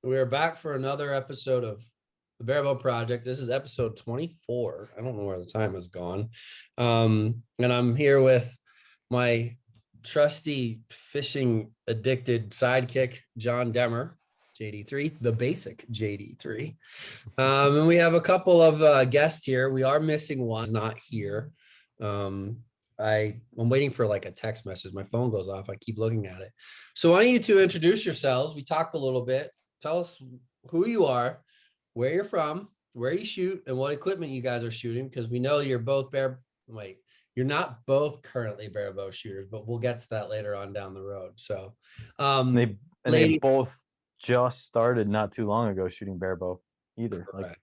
We're back for another episode of the Barebow Project. This is episode 24. I don't know where the time has gone. And I'm here with my trusty fishing addicted sidekick, John Demmer, JD3, the basic JD3. And we have a couple of guests here. We are missing one, he's not here. I'm waiting for like a text message. My phone goes off. I keep looking at it. So why don't you two introduce yourselves? We talked a little bit. Tell us who you are, where you're from, where you shoot, and what equipment you guys are shooting, because we know you're both you're not both currently barebow shooters, but we'll get to that later on down the road. So they both just started not too long ago shooting barebow either. Correct. Like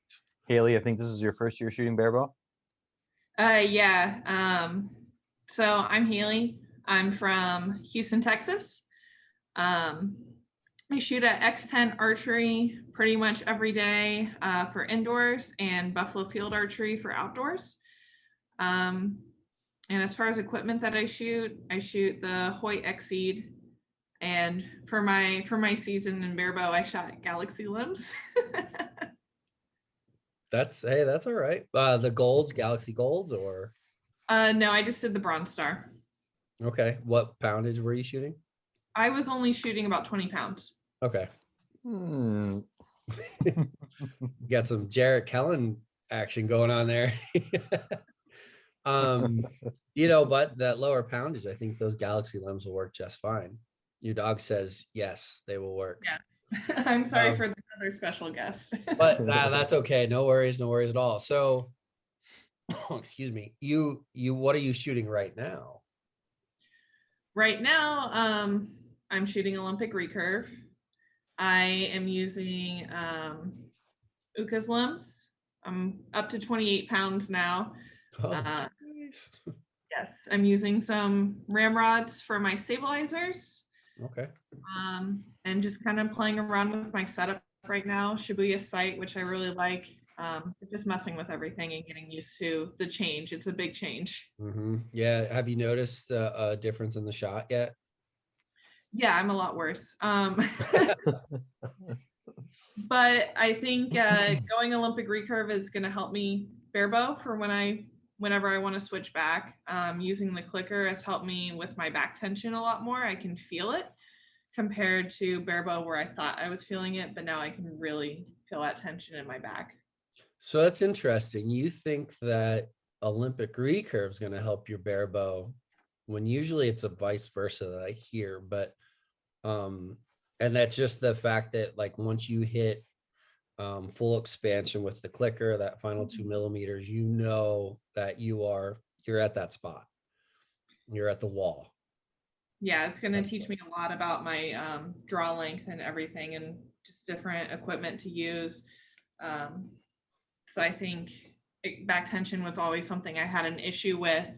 Hayley, I think this is your first year shooting barebow. Yeah. So I'm Hayley. I'm from Houston, Texas. I shoot at X10 archery pretty much every day for indoors, and Buffalo Field archery for outdoors. And as far as equipment that I shoot the Hoyt Exceed. And for my season in barebow, I shot Galaxy limbs. That's all right. The golds, Galaxy golds, or no, I just did the Bronze Star. Okay. What poundage were you shooting? I was only shooting about 20 pounds. Okay. Got some Jarrett Kellen action going on there. But that lower poundage, I think those Galaxy limbs will work just fine. Your dog says yes, they will work. Yeah. I'm sorry for the other special guest. But that's okay. No worries at all. So excuse me. You what are you shooting right now? Right now, I'm shooting Olympic recurve. I am using Uka's limbs. I'm up to 28 pounds now. Oh, nice. Yes, I'm using some ramrods for my stabilizers. Okay. And just kind of playing around with my setup right now. Shibuya sight, which I really like. Just messing with everything and getting used to the change. It's a big change. Mm-hmm. Yeah. Have you noticed a difference in the shot yet? Yeah, I'm a lot worse. But I think going Olympic recurve is going to help me barebow for whenever I want to switch back. Using the clicker has helped me with my back tension a lot more. I can feel it compared to barebow where I thought I was feeling it, but now I can really feel that tension in my back. So that's interesting. You think that Olympic recurve is going to help your barebow when usually it's a vice versa that I hear, but and that's just the fact that like once you hit full expansion with the clicker, that final 2 millimeters, you know that you're at that spot. You're at the wall. Yeah, it's going to teach me a lot about my draw length and everything, and just different equipment to use. So I think back tension was always something I had an issue with,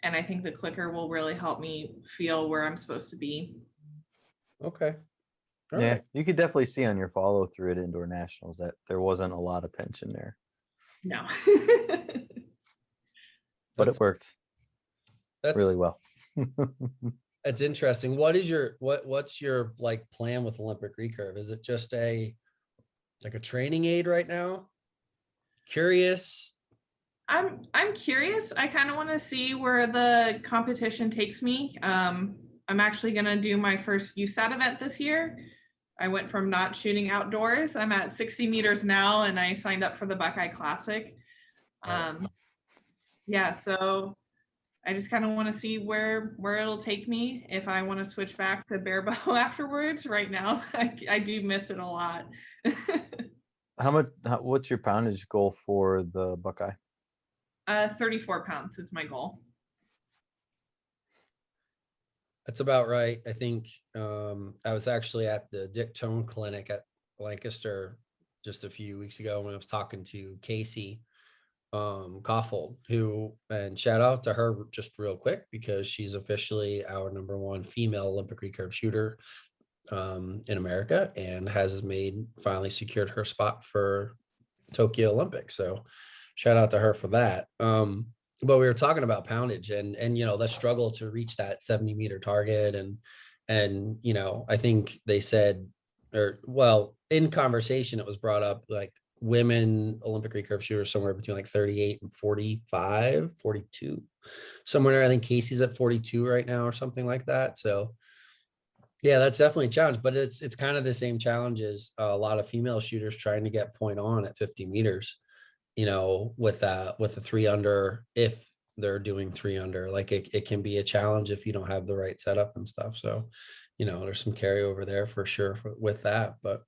and I think the clicker will really help me feel where I'm supposed to be. Okay. All right. You could definitely see on your follow through at indoor nationals that there wasn't a lot of tension there. No. But it worked. That's really well. That's interesting. What's your like plan with Olympic recurve? Is it just a training aid right now? Curious. I'm curious. I kind of want to see where the competition takes me. I'm actually going to do my first USAT event this year. I went from not shooting outdoors. I'm at 60 meters now, and I signed up for the Buckeye Classic. So I just kind of want to see where it'll take me. If I want to switch back to barebow afterwards. Right now, I do miss it a lot. What's your poundage goal for the Buckeye? 34 pounds is my goal. That's about right. I think I was actually at the Dick Tone Clinic at Lancaster just a few weeks ago when I was talking to Casey Koffold, and shout out to her just real quick because she's officially our #1 female Olympic recurve shooter in America and has finally secured her spot for Tokyo Olympics. So shout out to her for that. But we were talking about poundage and the struggle to reach that 70 meter target. And I think they said or well, in conversation, it was brought up like women Olympic recurve shooters somewhere between like 38 and 45, 42, somewhere there. I think Casey's at 42 right now or something like that. So yeah, that's definitely a challenge, but it's kind of the same challenge as a lot of female shooters trying to get point on at 50 meters, with a 3 under, if they're doing 3 under, like it can be a challenge if you don't have the right setup and stuff. So, there's some carryover there for sure with that, but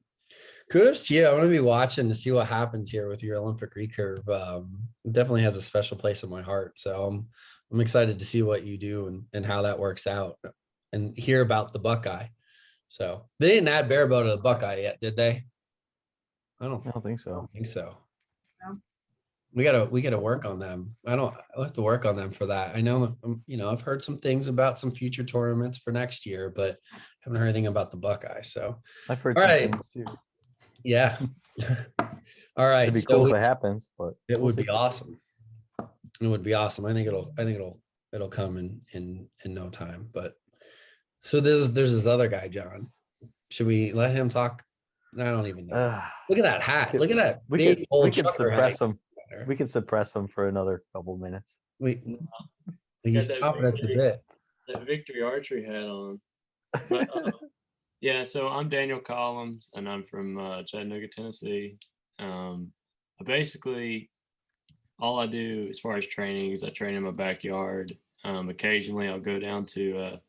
kudos to you. I'm going to be watching to see what happens here with your Olympic recurve. It definitely has a special place in my heart. So I'm excited to see what you do and how that works out and hear about the Buckeye. So they didn't add Barebow to the Buckeye yet, did they? I don't think so. think so. No. We gotta work on them. I'll have to work on them for that. I know, I've heard some things about some future tournaments for next year, but haven't heard anything about the Buckeye. So, I've heard all some right. things too. Yeah. All right. It'd be So cool if it happens, but it we'll would see. be awesome. It would be awesome. I think it'll come in no time. But so there's this other guy, John. Should we let him talk? I don't even know. Look at that hat. Look at that big old we could chucker suppress hat. him. We can suppress him for another couple minutes. He's that chomping at the bit. That victory archery hat on. But, yeah, so I'm Daniel Colloms, and I'm from Chattanooga, Tennessee. Basically, all I do as far as training is I train in my backyard. Occasionally, I'll go down to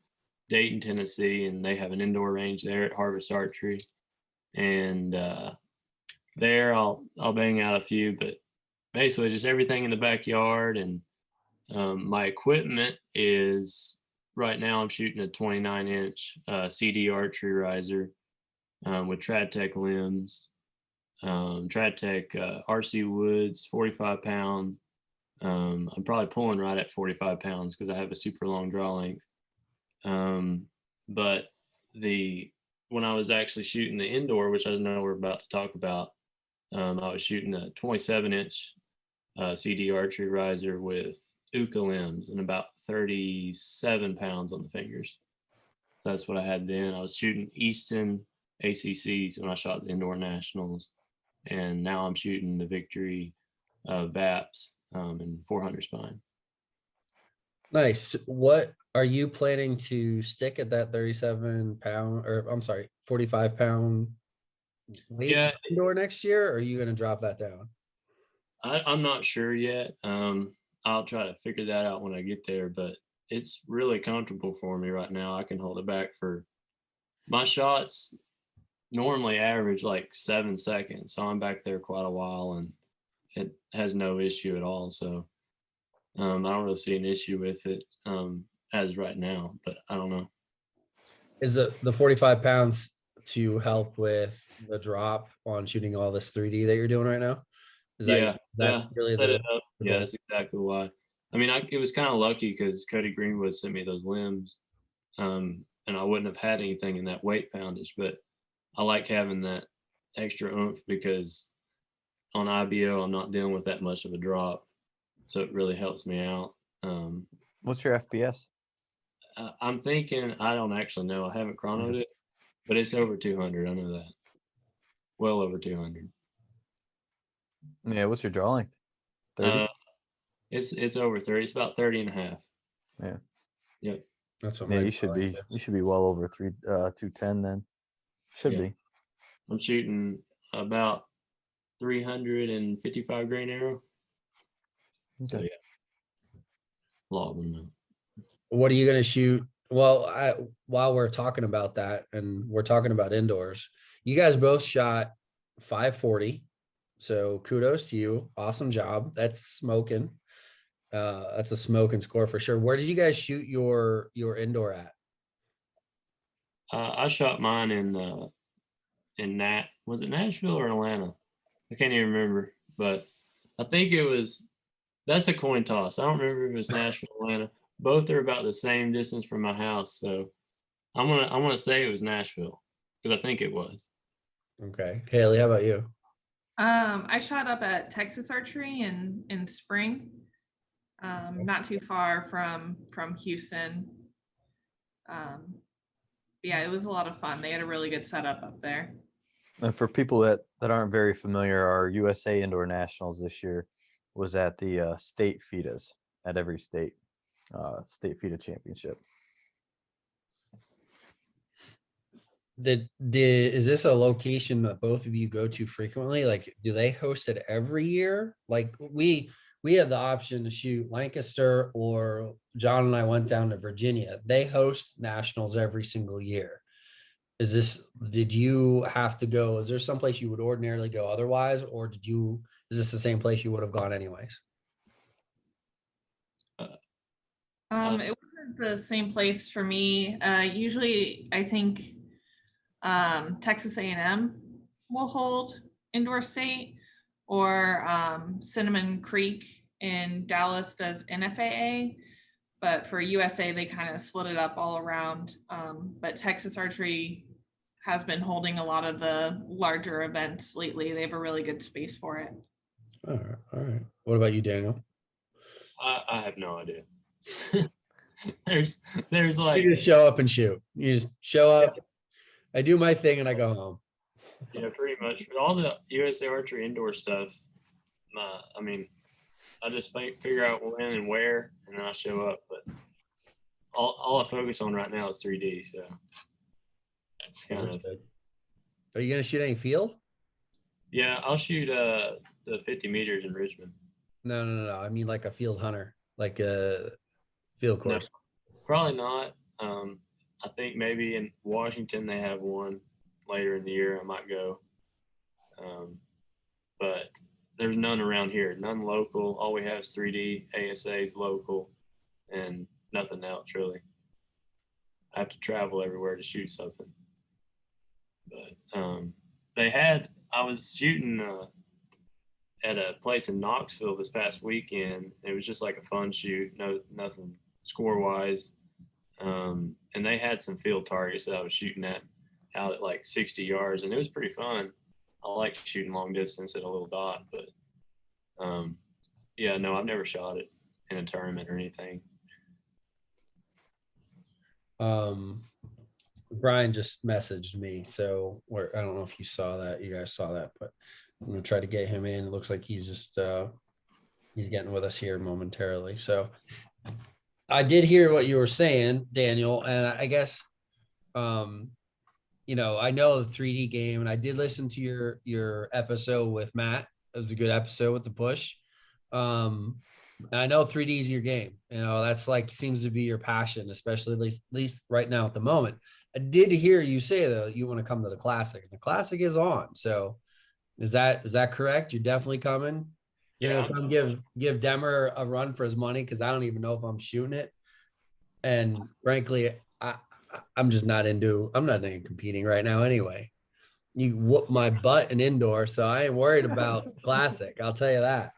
Dayton, Tennessee, and they have an indoor range there at Harvest Archery, and there I'll bang out a few, but basically just everything in the backyard. And my equipment is, right now I'm shooting a 29-inch CD archery riser with TradTech limbs, TradTech RC Woods 45-pound. I'm probably pulling right at 45 pounds because I have a super long draw length. But when I was actually shooting the indoor, which I know we're about to talk about, I was shooting a 27-inch CD archery riser with Uka limbs and about 37 pounds on the fingers. So that's what I had then. I was shooting Easton ACCs when I shot the indoor nationals, and now I'm shooting the Victory VAPs and 400 spine. Nice. What are you planning to stick at that 45-pound weight indoor next year? Or are you going to drop that down? I'm not sure yet. I'll try to figure that out when I get there, but it's really comfortable for me right now. I can hold it back for my shots. Normally average like 7 seconds, so I'm back there quite a while, and it has no issue at all. So I don't really see an issue with it as right now, but I don't know. Is the 45 pounds to help with the drop on shooting all this 3D that you're doing right now? Yeah, really set it up. Yeah, that's exactly why. I mean, it was kind of lucky because Cody Greenwood sent me those limbs, and I wouldn't have had anything in that weight poundage, but I like having that extra oomph because on IBO, I'm not dealing with that much of a drop. So it really helps me out. What's your FPS? I'm thinking, I don't actually know. I haven't chronoed it, but it's over 200. I know that. Well over 200. Yeah, what's your draw length? 30? It's over 30. It's about 30 and a half. Yeah. Yep. That's what you should be. You should be well over 210 then. Should be. I'm shooting about 355 grain arrow. Okay. So yeah, a lot of them now. What are you going to shoot? Well, while we're talking about that, and we're talking about indoors, you guys both shot 540. So kudos to you. Awesome job. That's smoking. That's a smoking score for sure. Where did you guys shoot your indoor at? I shot mine in was it Nashville or Atlanta? I can't even remember, but I think that's a coin toss. I don't remember if it was Nashville or Atlanta. Both are about the same distance from my house, so I'm gonna say it was Nashville because I think it was. Okay, Hayley, how about you? I shot up at Texas Archery in spring, not too far from Houston. Yeah, it was a lot of fun. They had a really good setup up there. And for people that aren't very familiar, our USA Indoor Nationals this year was at the state FIDAs at every state FIDA championship. Is this a location that both of you go to frequently? Like, do they host it every year? Like we have the option to shoot Lancaster, or John and I went down to Virginia. They host nationals every single year. Did you have to go? Is there someplace you would ordinarily go otherwise, or is this the same place you would have gone anyways? It wasn't the same place for me. Usually I think Texas A&M will hold indoor state, or Cinnamon Creek in Dallas does NFAA, but for USA they kind of split it up all around. But Texas Archery has been holding a lot of the larger events lately. They have a really good space for it. All right. What about you, Daniel? I have no idea. there's like, you just show up and shoot. You just show up. I do my thing and I go home. Yeah, pretty much. For all the USA Archery indoor stuff, I mean, I just figure out when and where, and then I show up. But all I focus on right now is 3D. So it's kind of. Are you gonna shoot any field? Yeah, I'll shoot the 50 meters in Richmond. No. I mean like a field hunter, like a field course. No, probably not. I think maybe in Washington they have one later in the year. I might go. But there's none around here, none local. All we have is 3D, ASA's local, and nothing else really. I have to travel everywhere to shoot something. But I was shooting at a place in Knoxville this past weekend. It was just like a fun shoot, nothing score wise. And they had some field targets that I was shooting out at like 60 yards, and it was pretty fun. I like shooting long distance at a little dot, but yeah, no, I've never shot it in a tournament or anything. Brian just messaged me, so I don't know if you guys saw that, but I'm gonna try to get him in. It looks like he's just he's getting with us here momentarily. So I did hear what you were saying, Daniel, and I guess I know the 3D game, and I did listen to your episode with Matt. It was a good episode with the push. And I know 3D is your game. That's like seems to be your passion, especially at least right now at the moment. I did hear you say though you want to come to the classic, and the classic is on. So is that correct? You're definitely coming. You're gonna come give Demmer a run for his money, because I don't even know if I'm shooting it. And frankly, I'm not into competing right now anyway. You whoop my butt in indoor, so I ain't worried about classic. I'll tell you that.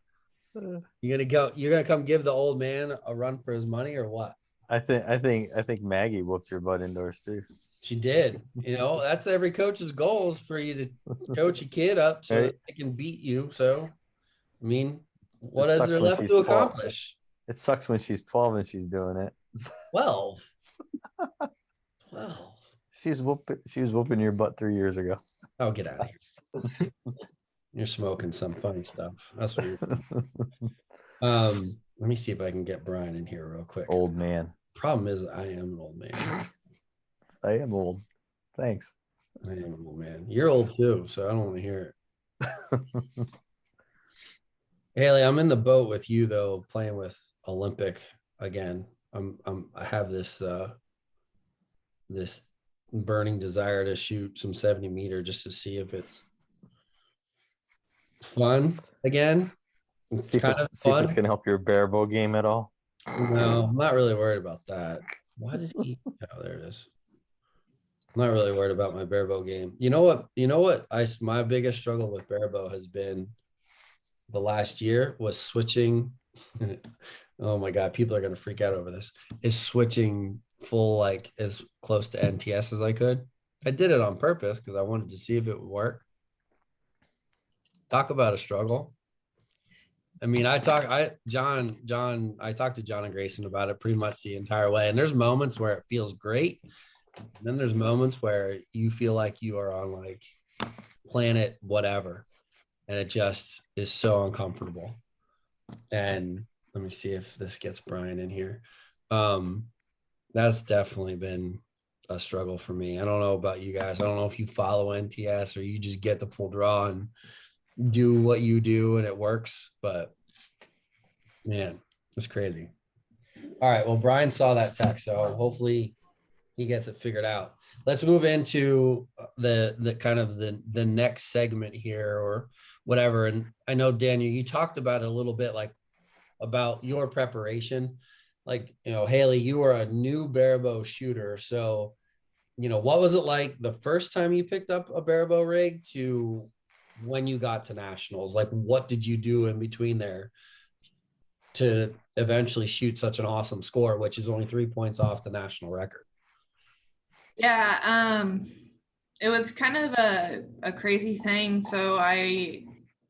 You're gonna come give the old man a run for his money, or what? I think Maggie whooped your butt indoors too. She did. That's every coach's goal, is for you to coach a kid up so that they can beat you. So, I mean, what is there left to accomplish? It sucks when she's 12 and she's doing it. 12. She was whooping your butt 3 years ago. Oh, get out of here. You're smoking some funny stuff. That's what you're doing. Let me see if I can get Brian in here real quick. Old man. Problem is, I am an old man. I am old. Thanks. I am an old man. You're old too, so I don't want to hear it. Hayley, I'm in the boat with you though, playing with Olympic again. I have this this burning desire to shoot some 70 meter just to see if it's fun again. It's kind of fun. See if it's gonna help your barebow game at all. No, I'm not really worried about that. Why did he? Oh, there it is. I'm not really worried about my barebow game. You know what? My biggest struggle with barebow has been the last year was switching. Oh my God, people are gonna freak out over this. Is switching full, like as close to NTS as I could. I did it on purpose because I wanted to see if it would work. Talk about a struggle. I mean, I talked to John and Grayson about it pretty much the entire way. And there's moments where it feels great. And then there's moments where you feel like you are on like planet, whatever. And it just is so uncomfortable. And let me see if this gets Brian in here. That's definitely been a struggle for me. I don't know about you guys. I don't know if you follow NTS or you just get the full draw and do what you do and it works, but man, it's crazy. All right. Well, Brian saw that text, so hopefully he gets it figured out. Let's move into the kind of the next segment here or whatever. And I know, Daniel, you talked about it a little bit, like about your preparation. Like, Hayley, you are a new Barebow shooter. So, what was it like the first time you picked up a Barebow rig to when you got to nationals? Like, what did you do in between there to eventually shoot such an awesome score, which is only 3 points off the national record? Yeah, it was kind of a crazy thing. So I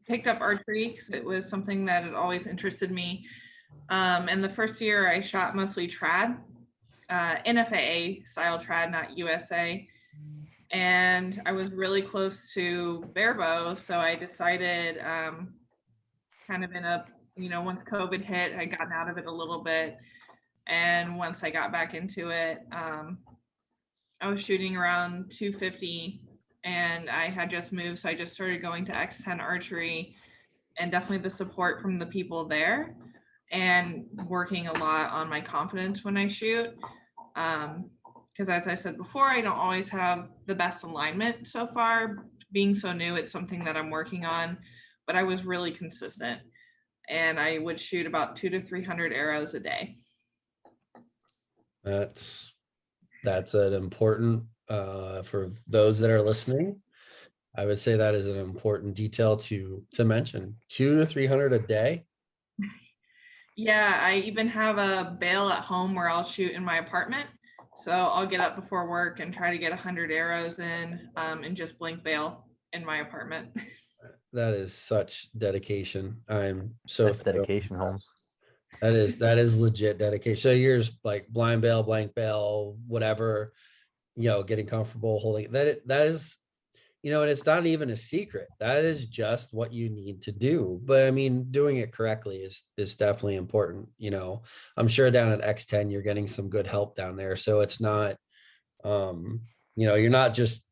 picked up archery because it was something that had always interested me. And the first year I shot mostly trad, NFAA style trad, not USA. And I was really close to Barebow, so I decided kind of once COVID hit, I'd gotten out of it a little bit. And once I got back into it, I was shooting around 250 and I had just moved. So I just started going to X10 archery, and definitely the support from the people there and working a lot on my confidence when I shoot. Because as I said before, I don't always have the best alignment so far. Being so new, it's something that I'm working on, but I was really consistent and I would shoot about 200 to 300 arrows a day. That's an important, for those that are listening, I would say that is an important detail to mention. 200 to 300 a day. Yeah, I even have a bail at home where I'll shoot in my apartment. So I'll get up before work and try to get 100 arrows in, and just blink bail in my apartment. That is such dedication. I'm so That's dedication, Holmes. That is legit dedication. So yours like blind bail, blank bail, whatever, getting comfortable holding that is, and it's not even a secret. That is just what you need to do. But I mean, doing it correctly is definitely important. I'm sure down at X10 you're getting some good help down there. So it's not, you're not just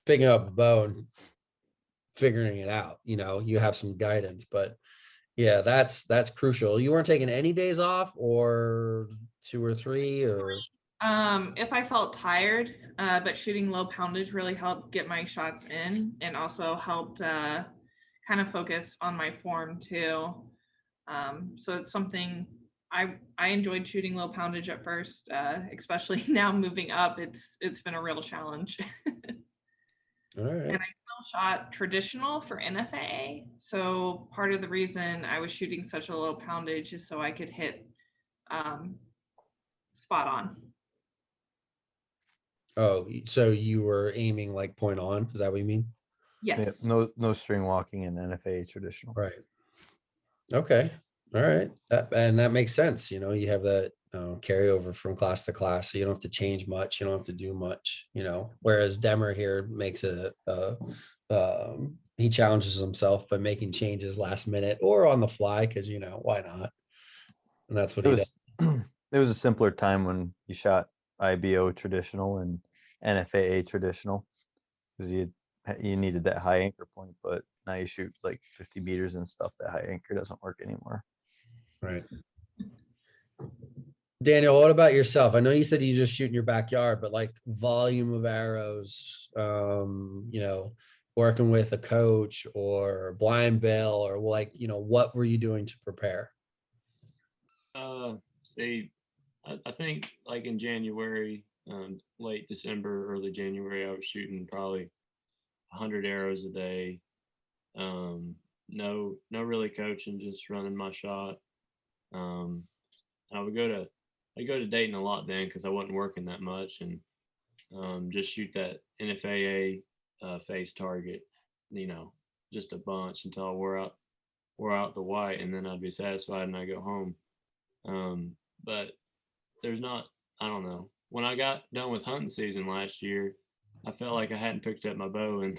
picking up a bow and figuring it out. You have some guidance, but yeah, that's crucial. You weren't taking any days off or 2 or 3 or? If I felt tired, but shooting low poundage really helped get my shots in and also helped kind of focus on my form too. So it's something I enjoyed shooting low poundage at first, especially now moving up. It's been a real challenge. All right. And I still shot traditional for NFAA. So part of the reason I was shooting such a low poundage is so I could hit spot on. Oh, so you were aiming like point on? Is that what you mean? Yes. Yeah, no string walking in NFA traditional. Right. Okay. All right. And that makes sense. You have that carryover from class to class, so you don't have to change much. You don't have to do much. Whereas Demmer here makes he challenges himself by making changes last minute or on the fly because why not? And that's what he does. There was a simpler time when you shot IBO traditional and NFAA traditional because you needed that high anchor point, but now you shoot like 50 meters and stuff. That high anchor doesn't work anymore. Right. Daniel, what about yourself? I know you said you just shoot in your backyard, but like volume of arrows, working with a coach or blind bail or like, what were you doing to prepare? I think like in January, late December, early January, I was shooting probably 100 arrows a day. No really coaching, just running my shot. I would go to Dayton a lot then because I wasn't working that much, and just shoot that NFAA face target, just a bunch until I wore out the white, and then I'd be satisfied and I'd go home. But there's not, I don't know. When I got done with hunting season last year, I felt like I hadn't picked up my bow in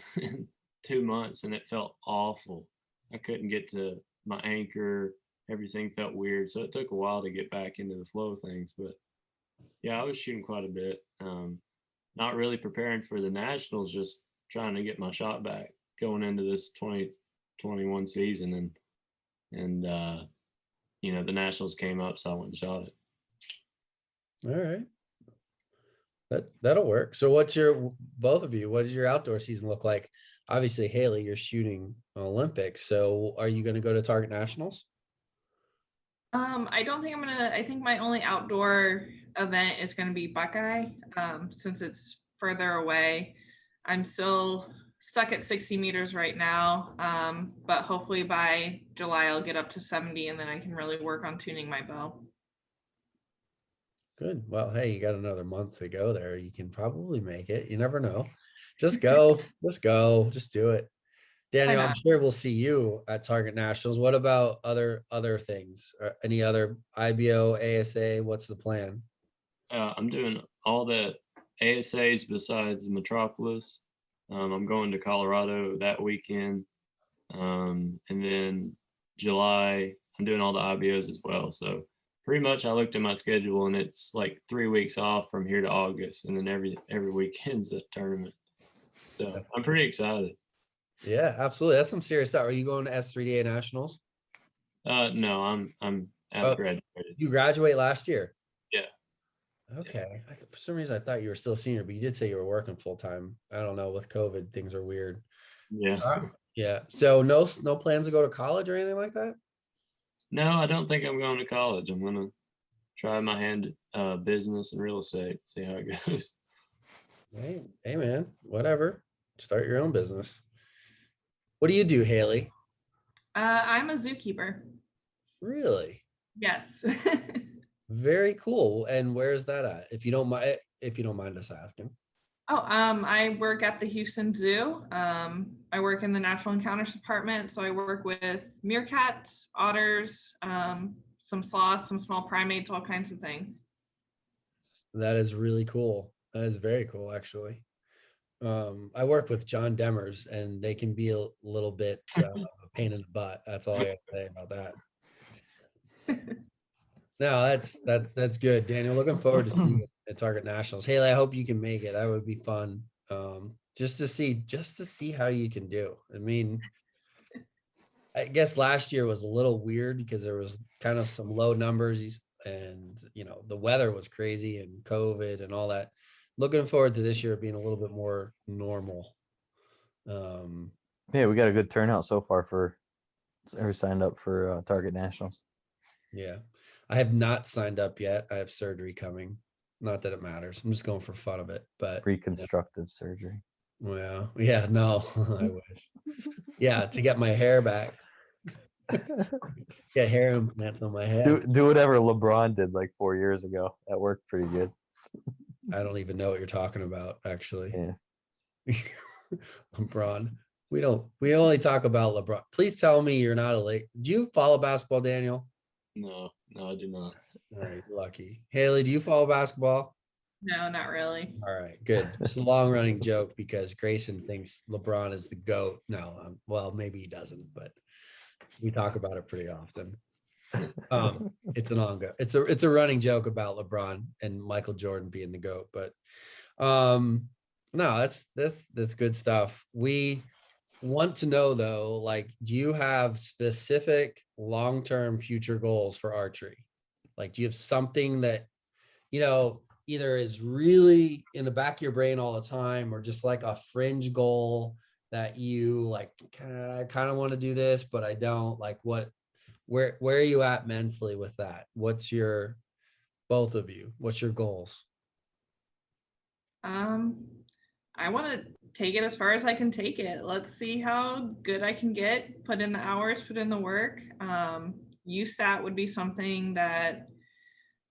2 months and it felt awful. I couldn't get to my anchor. Everything felt weird. So it took a while to get back into the flow of things. But yeah, I was shooting quite a bit. Not really preparing for the nationals, just trying to get my shot back going into this 2021 season. And the nationals came up, so I went and shot it. All right. That'll work. So both of you, what does your outdoor season look like? Obviously, Hayley, you're shooting Olympics. So are you going to go to Target Nationals? I don't think I think my only outdoor event is gonna be Buckeye, since it's further away. I'm still stuck at 60 meters right now. But hopefully by July I'll get up to 70 and then I can really work on tuning my bow. Good. Well, hey, you got another month to go there. You can probably make it. You never know. Just go. Just go. Just do it. Daniel, I'm sure we'll see you at Target Nationals. What about other things? Any other IBO, ASA? What's the plan? I'm doing all the ASAs besides Metropolis. I'm going to Colorado that weekend. And then July, I'm doing all the IBOs as well. So pretty much I looked at my schedule and it's like 3 weeks off from here to August. And then every weekend's a tournament. So I'm pretty excited. Yeah, absolutely. That's some serious stuff. Are you going to S3DA Nationals? No, I'm graduated. You graduate last year? Yeah. Okay. For some reason, I thought you were still a senior, but you did say you were working full time. I don't know. With COVID, things are weird. Yeah. Yeah. So no plans to go to college or anything like that? No, I don't think I'm going to college. I'm gonna try my hand at business and real estate, see how it goes. Hey man, whatever. Start your own business. What do you do, Hayley? I'm a zookeeper. Really? Yes. Very cool. And where's that at? If you don't mind us asking. Oh, I work at the Houston Zoo. I work in the Natural Encounters Department. So I work with meerkats, otters, some sloths, some small primates, all kinds of things. That is really cool. That is very cool, actually. I work with John Demers, and they can be a little bit a pain in the butt. That's all I have to say about that. No, that's good, Daniel. Looking forward to seeing you at Target Nationals. Hayley, I hope you can make it. That would be fun. Just to see how you can do. I mean, I guess last year was a little weird because there was kind of some low numbers, and the weather was crazy and COVID and all that. Looking forward to this year being a little bit more normal. Yeah, we got a good turnout so far for who signed up for Target Nationals. Yeah, I have not signed up yet. I have surgery coming. Not that it matters. I'm just going for fun of it. But reconstructive surgery. Well, yeah, no, I wish. Yeah, to get my hair back. Get hair implants on my head. Do whatever LeBron did like 4 years ago. That worked pretty good. I don't even know what you're talking about, actually. Yeah. LeBron. We only talk about LeBron. Please tell me you're not do you follow basketball, Daniel? No, I do not. All right, lucky. Hayley, do you follow basketball? No, not really. All right, good. It's a long running joke because Grayson thinks LeBron is the GOAT. No, well, maybe he doesn't, but we talk about it pretty often. It's an ongoing. It's a running joke about LeBron and Michael Jordan being the GOAT, but no, that's good stuff. We want to know though, like, do you have specific long-term future goals for archery? Like, do you have something that either is really in the back of your brain all the time, or just like a fringe goal that you like, I kind of want to do this, but I don't? Like, where are you at mentally with that? Both of you, what's your goals? I want to take it as far as I can take it. Let's see how good I can get, put in the hours, put in the work. USAT would be something that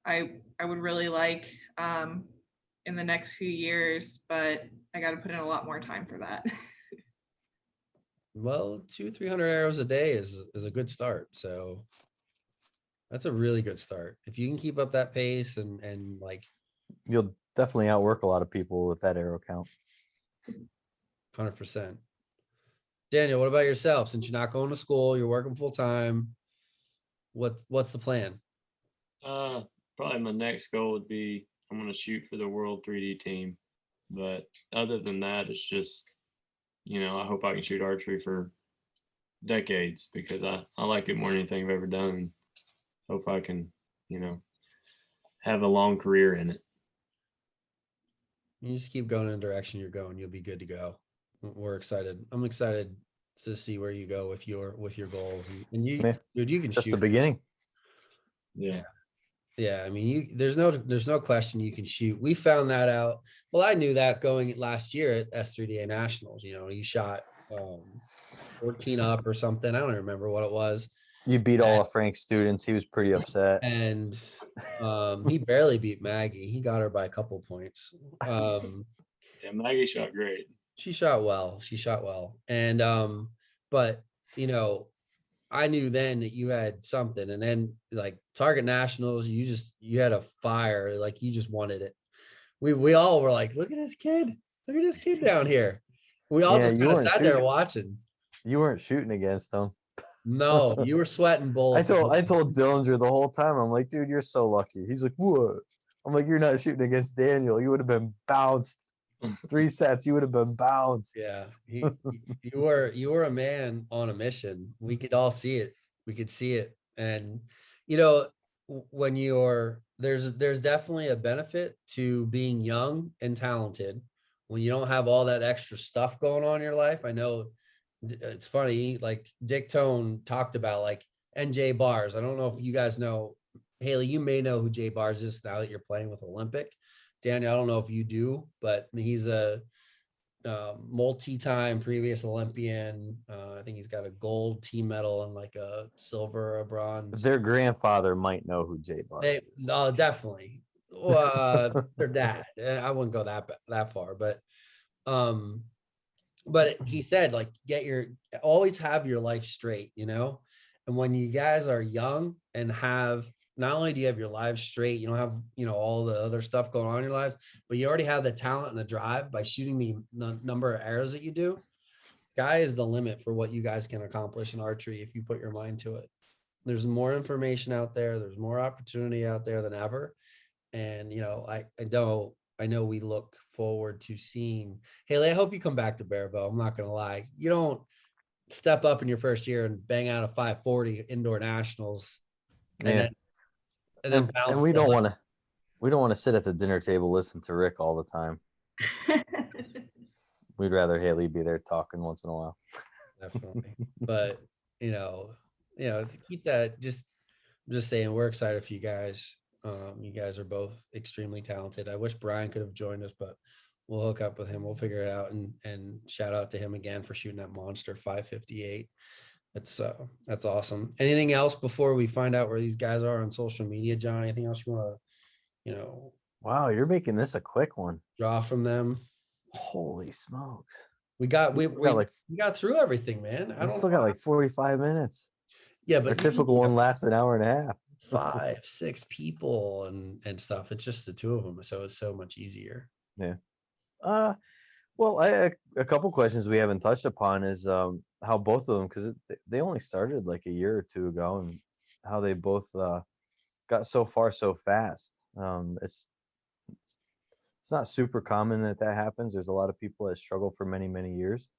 I would really like in the next few years, but I got to put in a lot more time for that. Well, 200-300 arrows a day is a good start. So that's a really good start. If you can keep up that pace and like, you'll definitely outwork a lot of people with that arrow count. 100%. Daniel, what about yourself? Since you're not going to school, you're working full time. What's the plan? Probably my next goal would be I'm going to shoot for the World 3D team. But other than that, it's just, I hope I can shoot archery for decades because I like it more than anything I've ever done. And hope I can, have a long career in it. You just keep going in the direction you're going. You'll be good to go. We're excited. I'm excited to see where you go with your goals. And you, Yeah, dude, you can just shoot. the beginning. Yeah. Yeah, I mean, there's no question you can shoot. We found that out. Well, I knew that going last year at S3DA Nationals. You shot 14 up or something. I don't remember what it was. You beat all of Frank's students. He was pretty upset. And he barely beat Maggie. He got her by a couple points. Yeah, Maggie shot great. She shot well. And but I knew then that you had something, and then like Target Nationals, you had a fire, like you just wanted it. We all were like, look at this kid down here. We all just kind of sat there watching. You weren't shooting against them. No, you were sweating bullets. I told Dillinger the whole time, I'm like, dude, you're so lucky. He's like, what? I'm like, you're not shooting against Daniel. You would have been bounced 3 sets. You would have been bounced. Yeah, you were a man on a mission. We could all see it. We could see it. And when there's definitely a benefit to being young and talented when you don't have all that extra stuff going on in your life. I know it's funny, like Dick Tone talked about like NJ Bars. I don't know if you guys know, Hayley, you may know who Jay Bars is now that you're playing with Olympic. Daniel, I don't know if you do, but he's a multi-time previous Olympian. I think he's got a gold team medal and like a silver, a bronze. Their grandfather might know who Jay Bars is. Oh, definitely. Their dad. I wouldn't go that far, but he said like always have your life straight, and when you guys are young and have, not only do you have your lives straight, you don't have all the other stuff going on in your lives, but you already have the talent and the drive by shooting the number of arrows that you do. Sky is the limit for what you guys can accomplish in archery if you put your mind to it. There's more information out there, there's more opportunity out there than ever. And I know we look forward to seeing Hayley. I hope you come back to Barebow. I'm not gonna lie. You don't step up in your first year and bang out a 540 indoor nationals, and then bounce. And we don't want to sit at the dinner table listen to Rick all the time. We'd rather Hayley be there talking once in a while. Definitely, but keep that. I'm just saying, we're excited for you guys. You guys are both extremely talented. I wish Brian could have joined us, but we'll hook up with him. We'll figure it out, and shout out to him again for shooting that monster 558. That's awesome. Anything else before we find out where these guys are on social media, John? Anything else you want to, Wow, you're making this a quick one. Draw from them? Holy smokes. We got through everything, man. We still got like 45 minutes. Yeah, but our typical one lasts an hour and a half. 5-6 people and stuff. It's just the two of them, so it's so much easier. Yeah. Well, a couple questions we haven't touched upon is how both of them, because they only started like a year or two ago, and how they both got so far so fast. It's not super common that happens. There's a lot of people that struggle for many, many years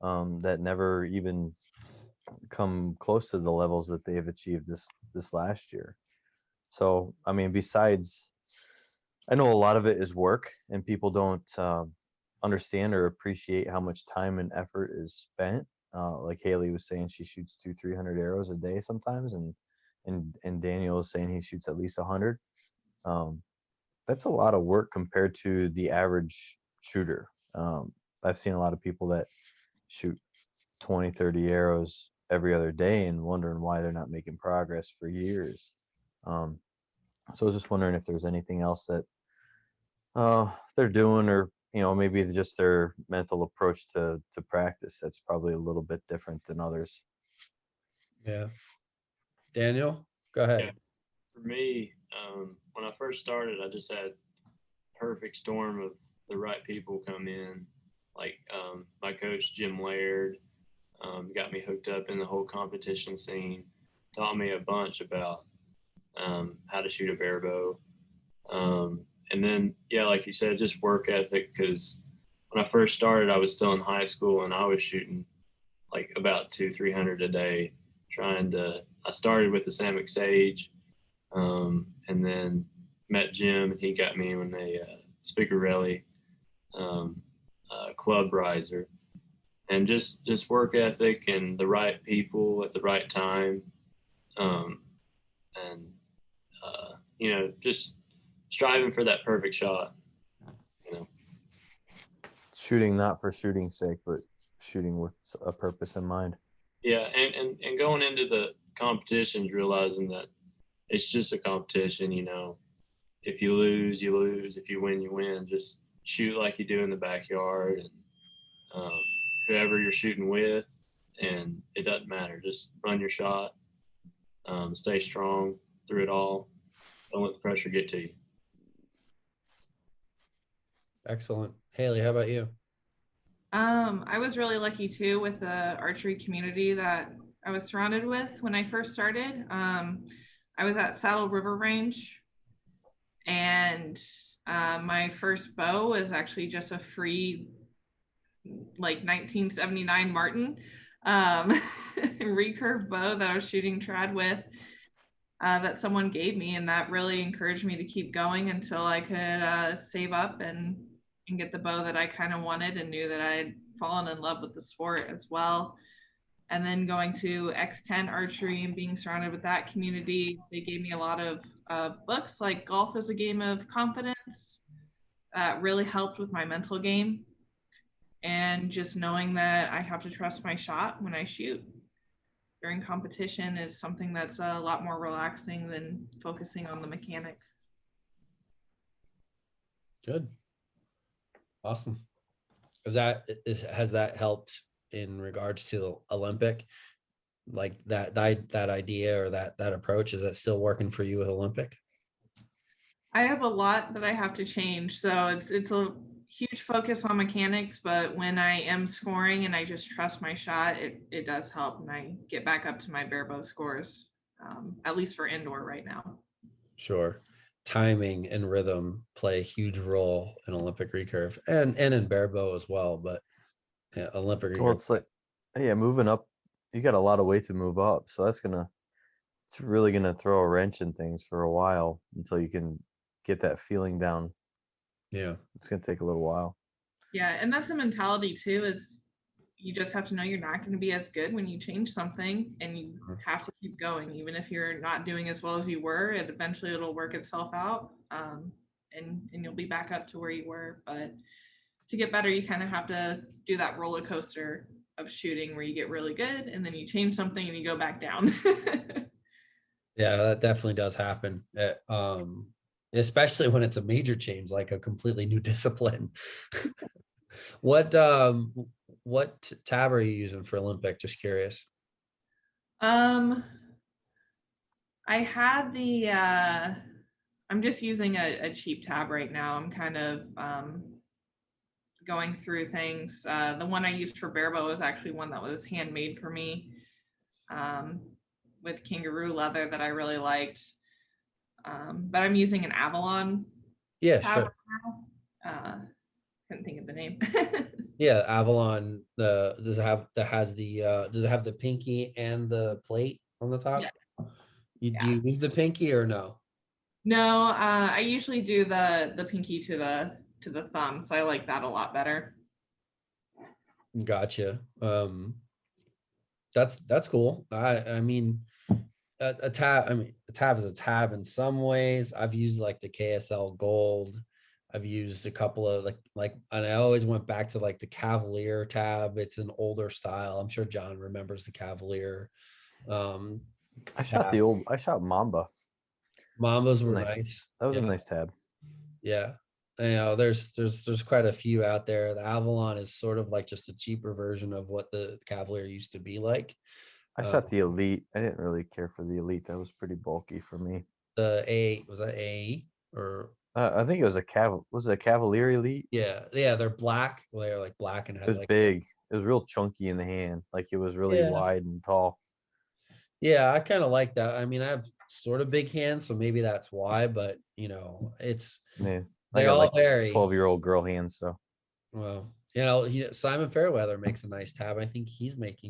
that never even come close to the levels that they've achieved this last year. So, I mean, besides, I know a lot of it is work, and people don't understand or appreciate how much time and effort is spent. Like Hayley was saying, she shoots 200-300 arrows a day sometimes, and Daniel is saying he shoots at least 100. That's a lot of work compared to the average shooter. I've seen a lot of people that shoot 20-30 arrows every other day and wondering why they're not making progress for years. So I was just wondering if there's anything else that they're doing, or maybe just their mental approach to practice that's probably a little bit different than others. Yeah. Daniel, go ahead. Yeah. For me, when I first started, I just had perfect storm of the right people come in, like my coach Jim Laird, got me hooked up in the whole competition scene, taught me a bunch about how to shoot a barebow. And then, yeah, like you said, just work ethic, because when I first started, I was still in high school and I was shooting like about 200-300 a day. I started with the Samick Sage, and then met Jim, and he got me when Spicarelli club riser, and just work ethic and the right people at the right time, and just striving for that perfect shot. Shooting not for shooting's sake, but shooting with a purpose in mind. Yeah, and going into the competitions, realizing that it's just a competition. If you lose, you lose. If you win, you win. Just shoot like you do in the backyard, and whoever you're shooting with, and it doesn't matter. Just run your shot, stay strong through it all. Don't let the pressure get to you. Excellent. Hayley, how about you? I was really lucky too with the archery community that I was surrounded with when I first started. I was at Saddle River Range, and my first bow was actually just a free, like 1979 Martin recurve bow that I was shooting trad with, that someone gave me, and that really encouraged me to keep going until I could save up and get the bow that I kind of wanted, and knew that I had fallen in love with the sport as well. And then going to X10 archery and being surrounded with that community, they gave me a lot of books like Golf is a Game of Confidence. That really helped with my mental game, and just knowing that I have to trust my shot when I shoot during competition is something that's a lot more relaxing than focusing on the mechanics. Good. Awesome. Has that helped in regards to the Olympic, like that idea or that approach? Is that still working for you with Olympic? I have a lot that I have to change, so it's a huge focus on mechanics, but when I am scoring and I just trust my shot, it does help, and I get back up to my barebow scores, at least for indoor right now. Sure. Timing and rhythm play a huge role in Olympic recurve and in barebow as well, but yeah, Olympic recurve. Well, it's like, yeah, moving up, you got a lot of weight to move up, so it's really gonna throw a wrench in things for a while until you can get that feeling down. Yeah, it's gonna take a little while. Yeah, and that's a mentality too, is you just have to know you're not going to be as good when you change something, and you have to keep going. Even if you're not doing as well as you were, eventually it'll work itself out, and you'll be back up to where you were. But to get better, you kind of have to do that roller coaster of shooting where you get really good and then you change something and you go back down. Yeah, that definitely does happen. Especially when it's a major change, like a completely new discipline. What tab are you using for Olympic? Just curious. I had I'm just using a cheap tab right now. I'm kind of going through things. The one I used for barebow was actually one that was handmade for me, with kangaroo leather that I really liked. But I'm using an Avalon. Yeah, sure. Couldn't think of the name. Yeah, Avalon. Does it have the pinky and the plate on the top? Yeah. Do you use the pinky or no? No, I usually do the pinky to the thumb, so I like that a lot better. Gotcha. That's cool. I mean, a tab. I mean, a tab is a tab in some ways. I've used like the KSL Gold. I've used a couple of and I always went back to like the Cavalier tab. It's an older style. I'm sure John remembers the Cavalier. I shot Mamba. Mambas were nice. That was a nice tab. Yeah. There's quite a few out there. The Avalon is sort of like just a cheaper version of what the Cavalier used to be like. I shot the Elite. I didn't really care for the Elite. That was pretty bulky for me. The A, was that A or? I think it was was it a Cavalier Elite? Yeah, they're black. They're like black and it was like big. it was real chunky in the hand, like it was really Yeah. wide and tall. Yeah, I kind of like that. I mean, I have sort of big hands, so maybe that's why, but it's Yeah, I they got all like vary. 12-year-old girl hands, so Well, Simon Fairweather makes a nice tab. I think he makes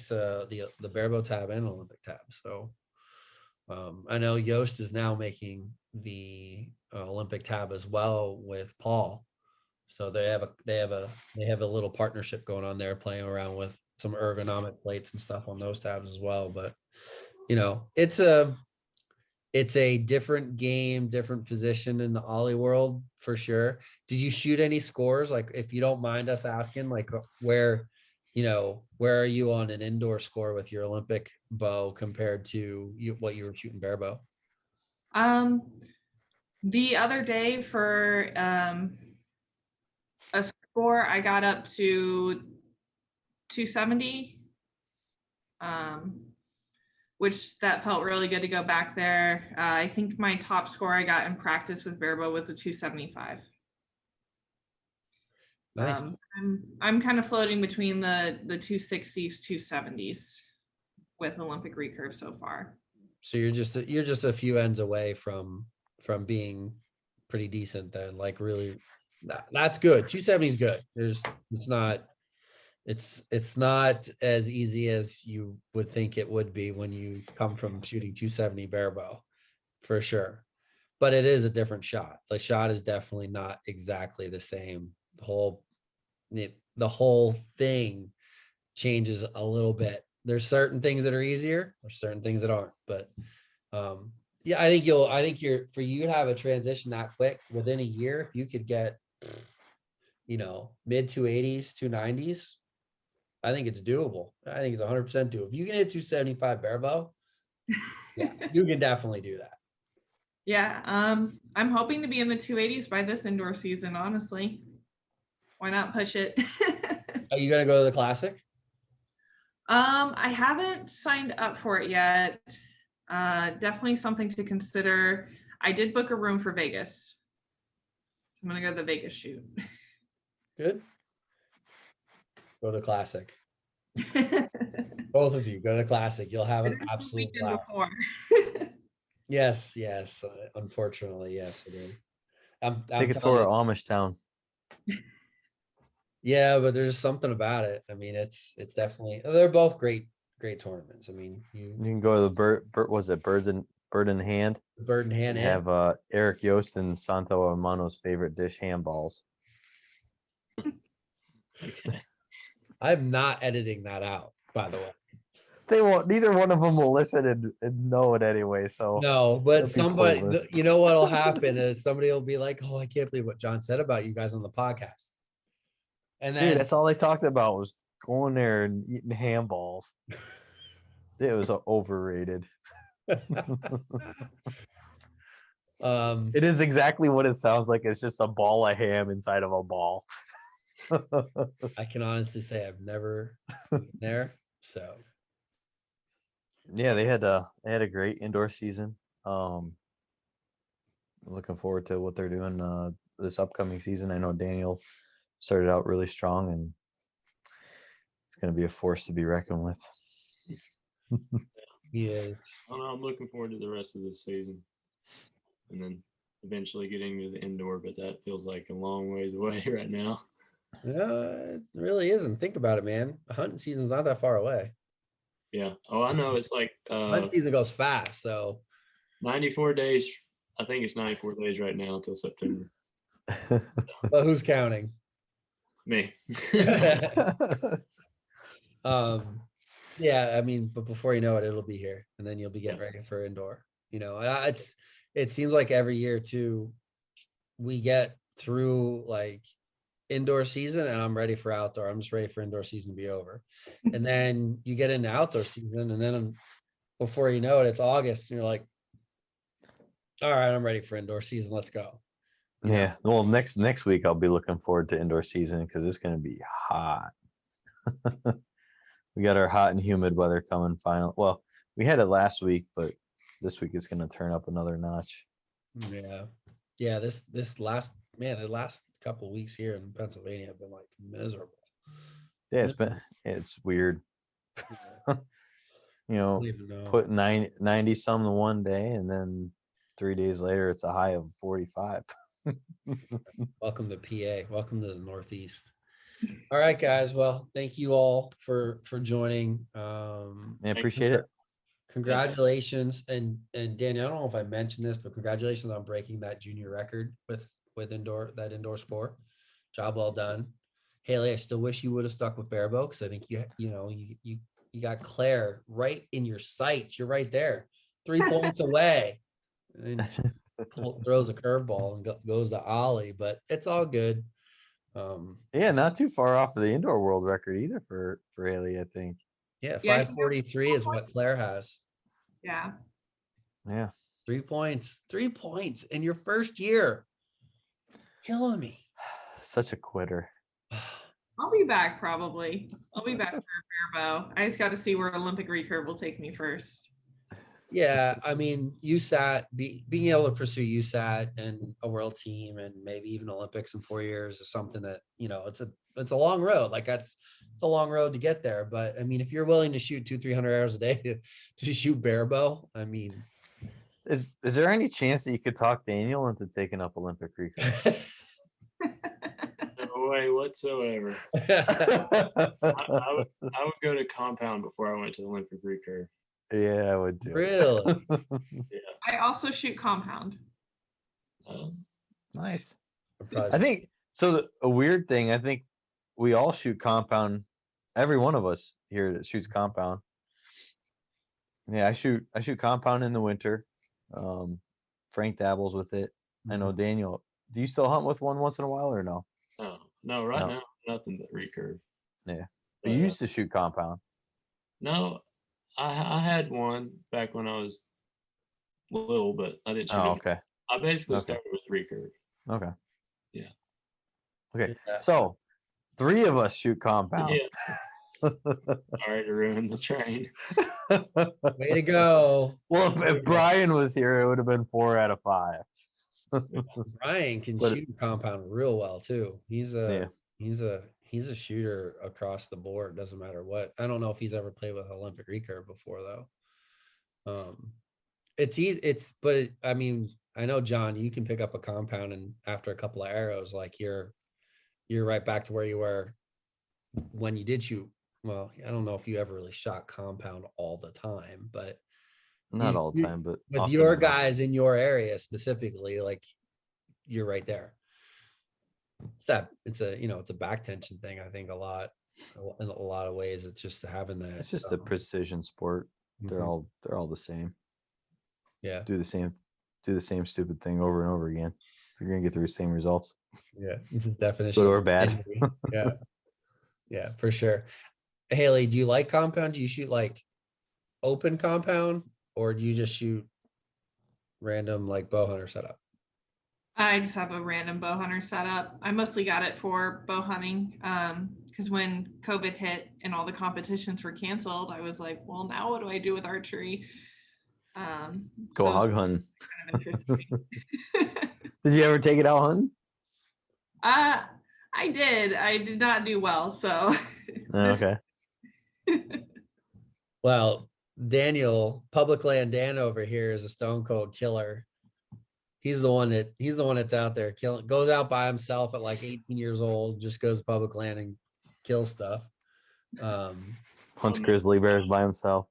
the Barebow tab and Olympic tab. So I know Yost is now making the Olympic tab as well with Paul. So they have a little partnership going on there, playing around with some ergonomic plates and stuff on those tabs as well. But it's a different game, different position in the Ollie world for sure. Did you shoot any scores? Like, if you don't mind us asking, like where are you on an indoor score with your Olympic bow compared to what you were shooting barebow? The other day for a score, I got up to 270. Which that felt really good to go back there. I think my top score I got in practice with Barebow was a 275. Nice. I'm kind of floating between the 260s, 270s with Olympic recurve so far. So you're just a few ends away from being pretty decent then. Like, really, that's good. 270 is good. It's not as easy as you would think it would be when you come from shooting 270 barebow, for sure. But it is a different shot. The shot is definitely not exactly the same. The whole thing changes a little bit. There's certain things that are easier, there's certain things that aren't. But yeah, I think for you to have a transition that quick within a year, if you could get mid 280s, 290s, I think it's doable. I think it's 100% doable. If you can hit 275 barebow, yeah, you can definitely do that. Yeah, I'm hoping to be in the 280s by this indoor season, honestly. Why not push it? Are you gonna go to the Classic? I haven't signed up for it yet. Definitely something to consider. I did book a room for Vegas. I'm gonna go to the Vegas shoot. Good. Go to Classic. Both of you go to Classic. You'll have an absolute blast. Yes. Unfortunately, yes, it is. take a tour of Amish town. Yeah, but there's something about it. I mean, it's definitely, they're both great tournaments. I mean, you can go to the Bird in Hand. Bird in Hand. Have Eric Yost and Santo Hermano's favorite dish, handballs. I'm not editing that out, by the way. They won't. Neither one of them will listen and know it anyway. So no, but somebody, you know what'll happen is somebody will be like, "Oh, I can't believe what John said about you guys on the podcast." And then, dude, that's all they talked about was going there and eating handballs. It was overrated. It is exactly what it sounds like. It's just a ball of ham inside of a ball. I can honestly say I've never been there. So yeah, they had a great indoor season. Looking forward to what they're doing this upcoming season. I know Daniel started out really strong, and it's going to be a force to be reckoned with. Yeah, I'm looking forward to the rest of this season, and then eventually getting to the indoor. But that feels like a long ways away right now. It really isn't. Think about it, man. Hunting season's not that far away. Yeah. Oh, I know. It's like hunting season goes fast. So 94 days. I think it's 94 days right now until September. But who's counting? Me. Yeah, I mean, but before you know it, it'll be here, and then you'll be getting ready for indoor. It seems like every year too, we get through like indoor season and I'm ready for outdoor. I'm just ready for indoor season to be over. And then you get into outdoor season, and then before you know it, it's August, and you're like, all right, I'm ready for indoor season. Let's go. Yeah. Well, next week I'll be looking forward to indoor season because it's going to be hot. We got our hot and humid weather coming finally. Well, we had it last week, but this week it's going to turn up another notch. Yeah. The last couple of weeks here in Pennsylvania have been like miserable. Yeah, it's weird. You know, don't even know. put 90 some in one day, and then 3 days later it's a high of 45. Welcome to PA. Welcome to the Northeast. All right, guys. Well, thank you all for joining. I appreciate it. Congratulations, and Daniel, I don't know if I mentioned this, but congratulations on breaking that junior record with indoor sport. Job well done. Hayley, I still wish you would have stuck with Barebow, because I think you got Claire right in your sights. You're right there, 3 points away, and throws a curveball and goes to Ollie, but it's all good. Yeah, not too far off of the indoor world record either for Hayley, I think. Yeah, Yeah, 543 is what Claire has. Yeah. Yeah. 3 points in your first year. Killing me. Such a quitter. I'll be back probably. I'll be back for a Barebow. I just got to see where Olympic recurve will take me first. Yeah, I mean, USAT, being able to pursue USAT and a world team and maybe even Olympics in 4 years is something that, it's a long road. Like it's a long road to get there. But I mean, if you're willing to shoot 200-300 arrows a day to shoot Barebow, I mean, Is there any chance that you could talk Daniel into taking up Olympic recurve? No way whatsoever. I would go to compound before I went to Olympic recurve. Yeah, I would do. Really? Yeah. I also shoot compound. Nice. I think so. A weird thing. I think we all shoot compound. Every one of us here that shoots compound. Yeah, I shoot compound in the winter. Frank dabbles with it. I know Daniel. Do you still hunt with one once in a while or no? No, right now nothing but recurve. Yeah, but you used to shoot compound. No, I had one back when I was little, but I didn't shoot. Oh, okay. I basically started with recurve. Okay. Yeah. Okay. Yeah. So 3 of us shoot compound. Yeah. Sorry to ruin the train. Way to go. Well, if Brian was here, it would have been 4 out of 5. Brian can shoot compound real well too. He's a shooter across the board. Doesn't matter what. I don't know if he's ever played with Olympic recurve before though. It's easy. I mean, I know, John, you can pick up a compound and after a couple of arrows, like you're right back to where you were when you did shoot. Well, I don't know if you ever really shot compound all the time, but not all the time, but with your guys in your area specifically, like you're right there. It's a back tension thing. I think in a lot of ways, it's just having that. It's just a precision sport. They're all the same. Yeah. Do the same stupid thing over and over again. You're gonna get the same results. Yeah, it's a definition. Good or bad. Yeah. Yeah, for sure. Hayley, do you like compound? Do you shoot like open compound, or do you just shoot random like bow hunter setup? I just have a random bow hunter setup. I mostly got it for bow hunting because when COVID hit and all the competitions were canceled, I was like, well, now what do I do with archery? Go hog hunting. Kind of interesting. Did you ever take it out hunting? I did. I did not do well. So Okay. Well, Daniel, Public Land Dan over here is a stone cold killer. He's the one that's out there killing, goes out by himself at like 18 years old, just goes to public land and kills stuff. Hunts grizzly bears by himself.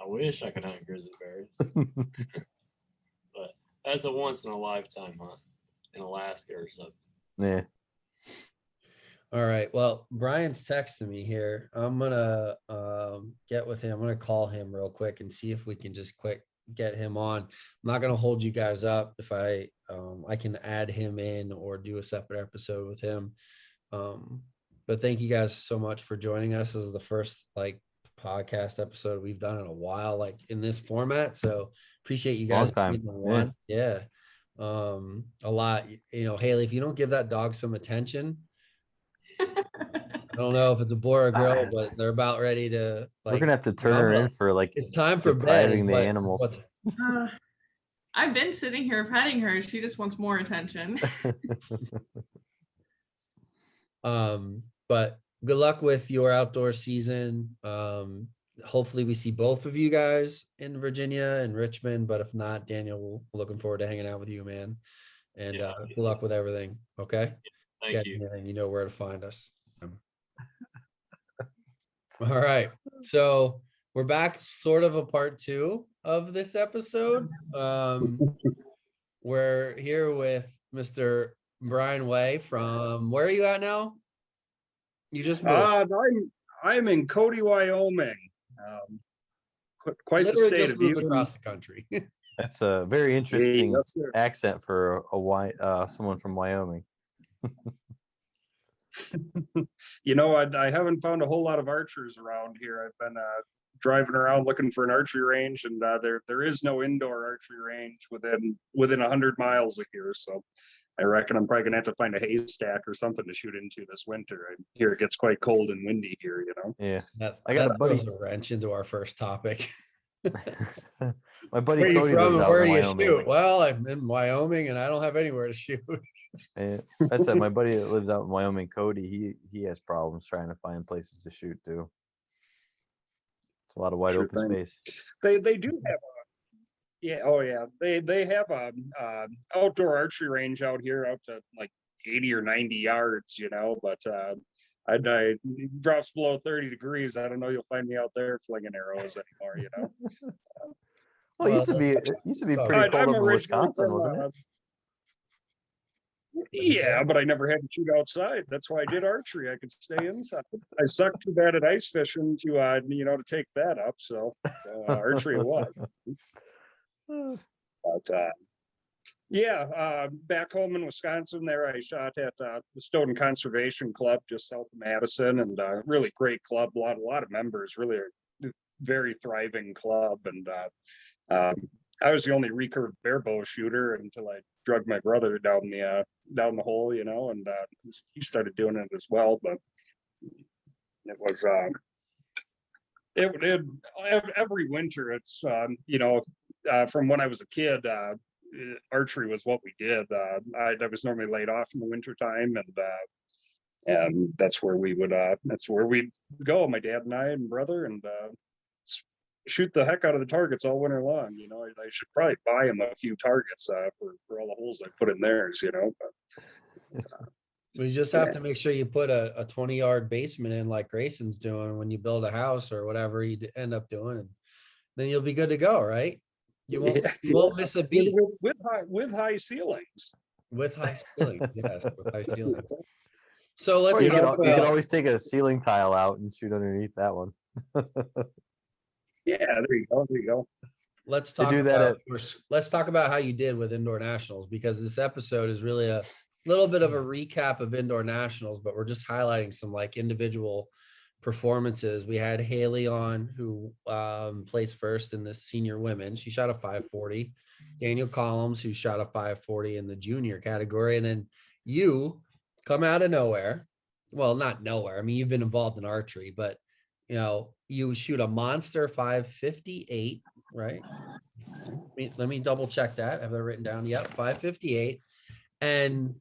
I wish I could hunt grizzly bears. But that's a once in a lifetime hunt in Alaska or something. Yeah. All right. Well, Brian's texting me here. I'm gonna get with him. I'm gonna call him real quick and see if we can just get him on. I'm not gonna hold you guys up if I can add him in or do a separate episode with him. But thank you guys so much for joining us. This is the first podcast episode we've done in a while, in this format. So appreciate you guys. Long time. Yeah. A lot. Hayley, if you don't give that dog some attention, I don't know if it's a boy or a girl, but they're about ready to. We're gonna have to turn her in for it's time for bed. The animals. I've been sitting here petting her. She just wants more attention. But good luck with your outdoor season. Hopefully we see both of you guys in Virginia and Richmond, but if not, Daniel, we're looking forward to hanging out with you, man. And Yeah. good luck with everything. Okay. Thank you. Anything, you know where to find us. All right. So we're back, sort of a part 2 of this episode. We're here with Mr. Brian Way from, where are you at now? You just moved. I'm in Cody, Wyoming. Quite the Literally state just of moved you. across the country. That's a very interesting Yes, sir. accent for someone from Wyoming. You know, I haven't found a whole lot of archers around here. I've been driving around looking for an archery range, and there is no indoor archery range within 100 miles of here. So I reckon I'm probably gonna have to find a haystack or something to shoot into this winter. I hear it gets quite cold and windy here, you know. Yeah, I got got a buddy- a wrench into our first topic. My buddy Where are you Cody from lives and out where in do you Wyoming. shoot? Well, I'm in Wyoming and I don't have anywhere to shoot. And that's it. My buddy that lives out in Wyoming, Cody, he has problems trying to find places to shoot too. It's a lot of wide Sure open thing. space. They do have they have a outdoor archery range out here out to like 80 or 90 yards, you know, but I drops below 30 degrees. I don't know you'll find me out there flinging arrows anymore, you know. Well, it used to be pretty cold up in originally Wisconsin, from, wasn't it? Yeah, but I never had to shoot outside. That's why I did archery. I could stay inside. I sucked too bad at ice fishing to to take that up. So archery it was. But back home in Wisconsin, there I shot at the Stoughton Conservation Club just south of Madison, and really great club. A lot of members. Really a very thriving club, and I was the only recurve barebow shooter until I drugged my brother down the hole, you know, and he started doing it as well. But it was every winter. It's from when I was a kid, archery was what we did. I was normally laid off in the winter time, and that's where we'd go. My dad and I and brother, and shoot the heck out of the targets all winter long. You know, I should probably buy him a few targets for all the holes I put in theirs, you know. But, We just have to make sure you put a 20-yard basement in like Grayson's doing when you build a house or whatever you end up doing, and then you'll be good to go, right? You won't miss a beat. with high ceilings. With high ceiling, yes, with high ceiling. So let's Or you talk could about, always take a ceiling tile out and shoot underneath that one. Yeah, there you go. let's They talk do that about let's talk about how you did with indoor nationals, because this episode is really a little bit of a recap of indoor nationals, but we're just highlighting some like individual performances. We had Hayley on, who placed first in the senior women. She shot a 540. Daniel Colloms, who shot a 540 in the junior category. And then you come out of nowhere. Well, not nowhere. I mean, you've been involved in archery, but you know, you shoot a monster 558, right? Let me double check that. I have that written down. Yep, 558. And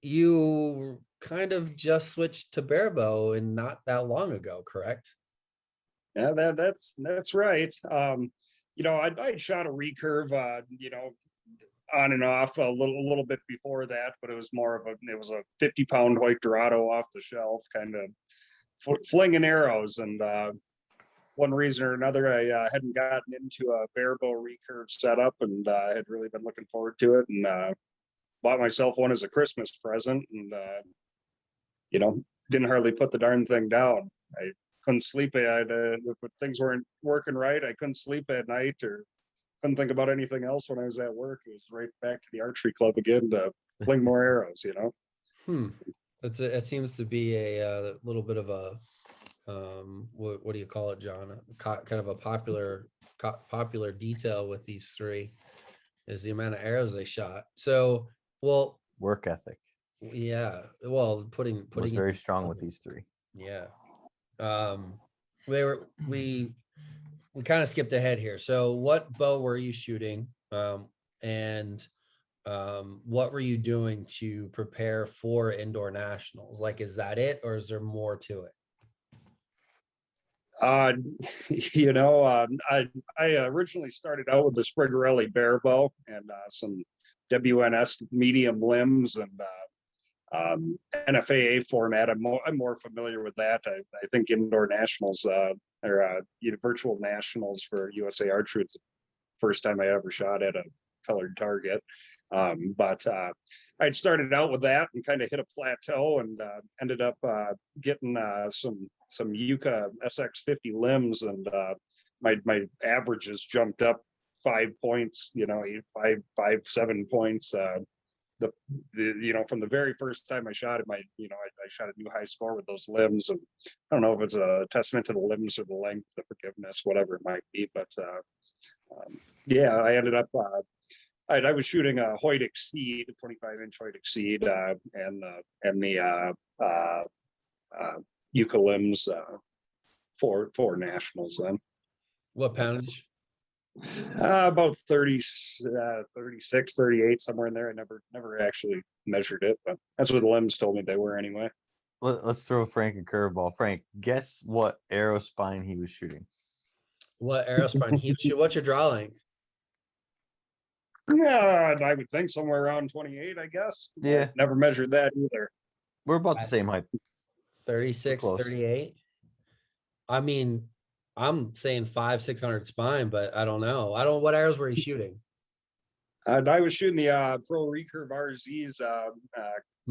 you kind of just switched to barebow and not that long ago, correct? Yeah, that's right. I shot a recurve, on and off a little bit before that, but it was a 50-pound Hoyt Dorado off the shelf, kind of flinging arrows. And one reason or another, I hadn't gotten into a barebow recurve setup, and I had really been looking forward to it, and bought myself one as a Christmas present, and didn't hardly put the darn thing down. I couldn't sleep. If things weren't working right, I couldn't sleep at night or couldn't think about anything else when I was at work. It was right back to the archery club again to fling more arrows, you know. It seems to be a little bit of a what do you call it, John? Kind of a popular detail with these three is the amount of arrows they shot. So, well, Work ethic. Yeah. Well, putting Was very strong with these three. Yeah. We kind of skipped ahead here. So what bow were you shooting? And what were you doing to prepare for indoor nationals? Like, is that it, or is there more to it? I originally started out with the Sprigarelli Barebow and some WNS medium limbs and NFAA format. I'm more familiar with that. I think indoor nationals or virtual nationals for USA Archery is the first time I ever shot at a colored target. But I'd started out with that and kind of hit a plateau and ended up getting some Yuka SX50 limbs, and my averages jumped up 5 points, 7 points. From the very first time I shot it, I shot a new high score with those limbs, and I don't know if it's a testament to the limbs or the length, the forgiveness, whatever it might be, but I ended up. I was shooting a Hoyt Exceed, 25-inch Hoyt Exceed, and the Yuka limbs for nationals then. What poundage? About 30, 36, 38, somewhere in there. I never actually measured it, but that's what the limbs told me they were anyway. Let's throw Frank a curveball. Frank, guess what arrow spine he was shooting? What arrow spine he would shoot? What's your draw length? Yeah, I would think somewhere around 28, I guess. Yeah. Never measured that either. We're about the same height. 36, Close. 38. I mean, I'm saying 500-600 spine, but I don't know. What arrows were you shooting? I was shooting the Pro Recurve RZ's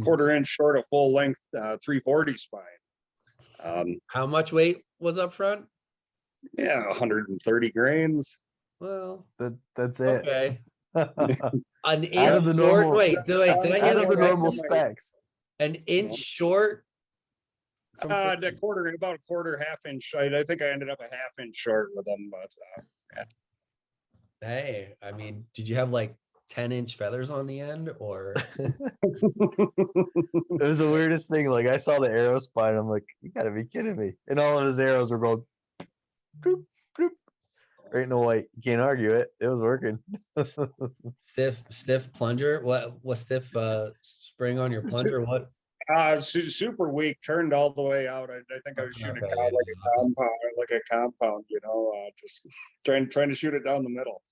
quarter-inch short of full length 340 spine. How much weight was up front? Yeah, 130 grains. Well, That's it. okay. An inch Out of the short. normal. Wait, did I Out hear of that the right? normal specs. An inch short? The quarter, about a quarter, half-inch. I think I ended up a half-inch short with them, but Hey, I mean, did you have like 10-inch feathers on the end, or? It was the weirdest thing. Like, I saw the arrow spine. I'm like, you gotta be kidding me. And all of his arrows were going bloop, bloop. There ain't no white. You can't argue it. It was working. Stiff plunger? What was stiff spring on your plunger? What? Super weak, turned all the way out. I think I was shooting Okay, like a compound, just trying to shoot it down the middle.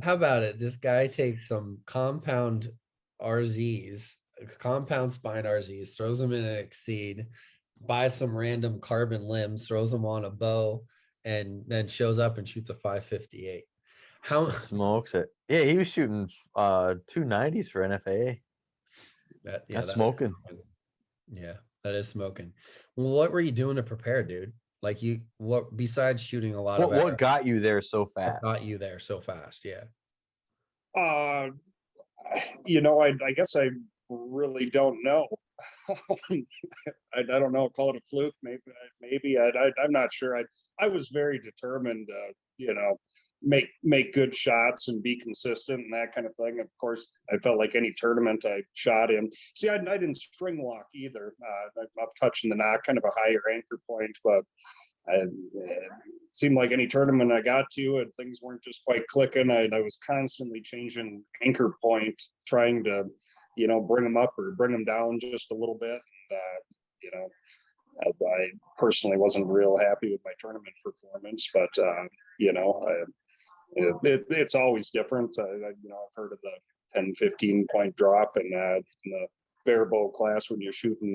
How about it? This guy takes some compound RZs, compound spine RZs, throws them in an Exceed, buys some random carbon limbs, throws them on a bow, and then shows up and shoots a 558. How Smokes it. Yeah, he was shooting 290s for NFAA. That's smoking. Yeah, that is smoking. What were you doing to prepare, dude? Like, what besides shooting a lot of What got you there so what fast? got you there so fast? Yeah. I guess I really don't know. I don't know. Call it a fluke, maybe. I'm not sure. I was very determined, make good shots and be consistent and that kind of thing. Of course, I felt like any tournament I shot in. See, I didn't string walk either. I'm touching the knot, kind of a higher anchor point, but it seemed like any tournament I got to and things weren't just quite clicking. I was constantly changing anchor point, trying to, bring them up or bring them down just a little bit. And, I personally wasn't real happy with my tournament performance, but, it's always different. I've heard of the 10, 15 point drop in the Barebow class when you're shooting,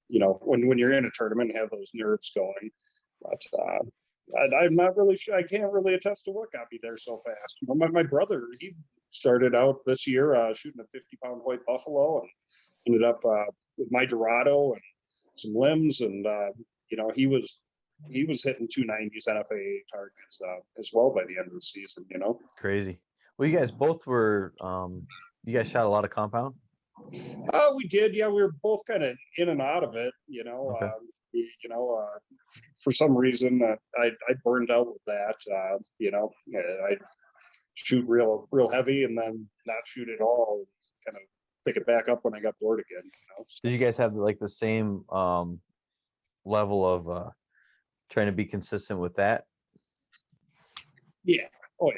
when you're in a tournament, have those nerves going. But I'm not really sure. I can't really attest to what got me there so fast. My brother, he started out this year shooting a 50-pound Hoyt Buffalo and ended up with my Dorado and some limbs, and he was hitting 290s NFAA targets as well by the end of the season. Crazy. Well, you guys both were. You guys shot a lot of compound. We did. Yeah, we were both kind of in and out of it. Okay. For some reason, I burned out with that. I shoot real heavy and then not shoot at all. Kind of pick it back up when I got bored again. Did you guys have like the same level of trying to be consistent with that? Yeah. Oh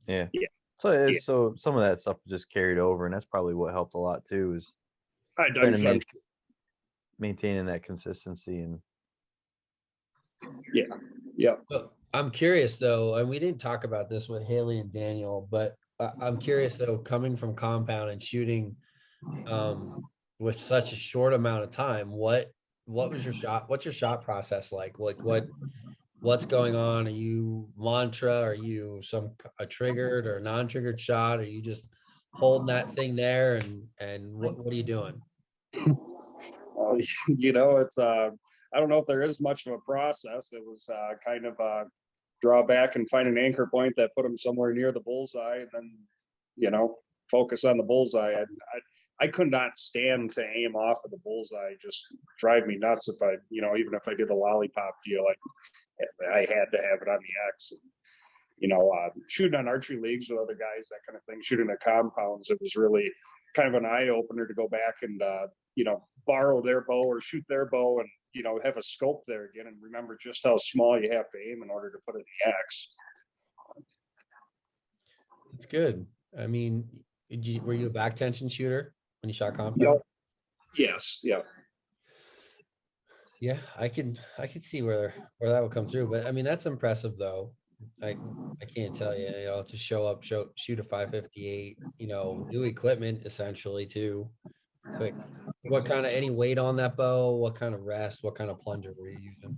Yeah. So some of that stuff just carried over, and that's probably what helped a lot too, is I'm trying to sure. maintaining that consistency. And Yeah. But I'm curious though, and we didn't talk about this with Hayley and Daniel, but I'm curious though, coming from compound and shooting with such a short amount of time, what was your shot? What's your shot process like? Like what's going on? Are you mantra? Are you a triggered or non-triggered shot? Are you just holding that thing there and what are you doing? It's I don't know if there is much of a process. It was kind of draw back and find an anchor point that put them somewhere near the bullseye, and then focus on the bullseye. I could not stand to aim off of the bullseye. Just drive me nuts if I even if I did the lollipop deal, I had to have it on the X. And, shooting on archery leagues with other guys, that kind of thing, shooting at compounds, it was really kind of an eye opener to go back and borrow their bow or shoot their bow and have a scope there again and remember just how small you have to aim in order to put it in the X. It's good. I mean, were you a back tension shooter when you shot compound? Yep. Yes. Yeah. Yeah, I can see where that would come through, but I mean that's impressive though. I can't tell you, to show up, shoot a 558, new equipment essentially too. Quick. What kind of any weight on that bow? What kind of rest? What kind of plunger were you using?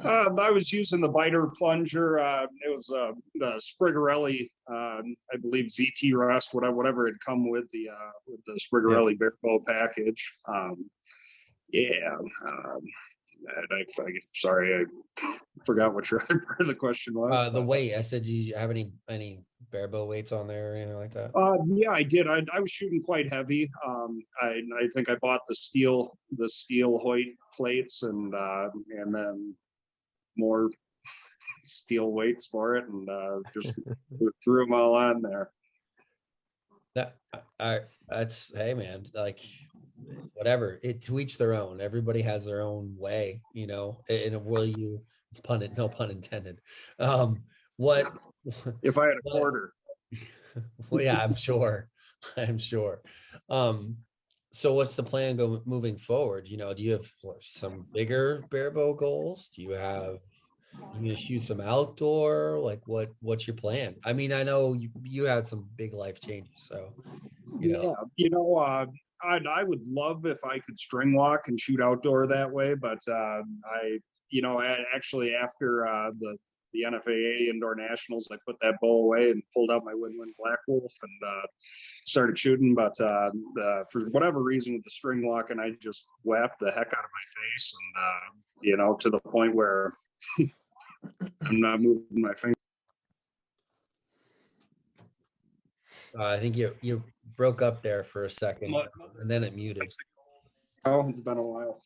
I was using the biter plunger. It was the Sprigarelli, I believe ZT Rust, whatever had come with the Sprigarelli Barebow package. Sorry, I forgot what your part of the question was. The weight. I said, do you have any Barebow weights on there or anything like that? Yeah, I did. I was shooting quite heavy. I think I bought the steel Hoyt plates and then more steel weights for it, and just threw them all on there. That's hey man, like whatever, it to each their own. Everybody has their own way, and will you no pun intended. What if I had a quarter? Well, yeah, I'm sure. So what's the plan moving forward? Do you have some bigger barebow goals? Do you have you gonna shoot some outdoor? Like what's your plan? I mean, I know you had some big life changes, so I would love if I could string walk and shoot outdoor that way, but actually after the NFAA Indoor Nationals, I put that bow away and pulled out my Win-Win Black Wolf and started shooting. But for whatever reason with the string walk, and I just whapped the heck out of my face, and to the point where I'm not moving my finger. I think you broke up there for a second, and then it muted. Oh, it's been a while.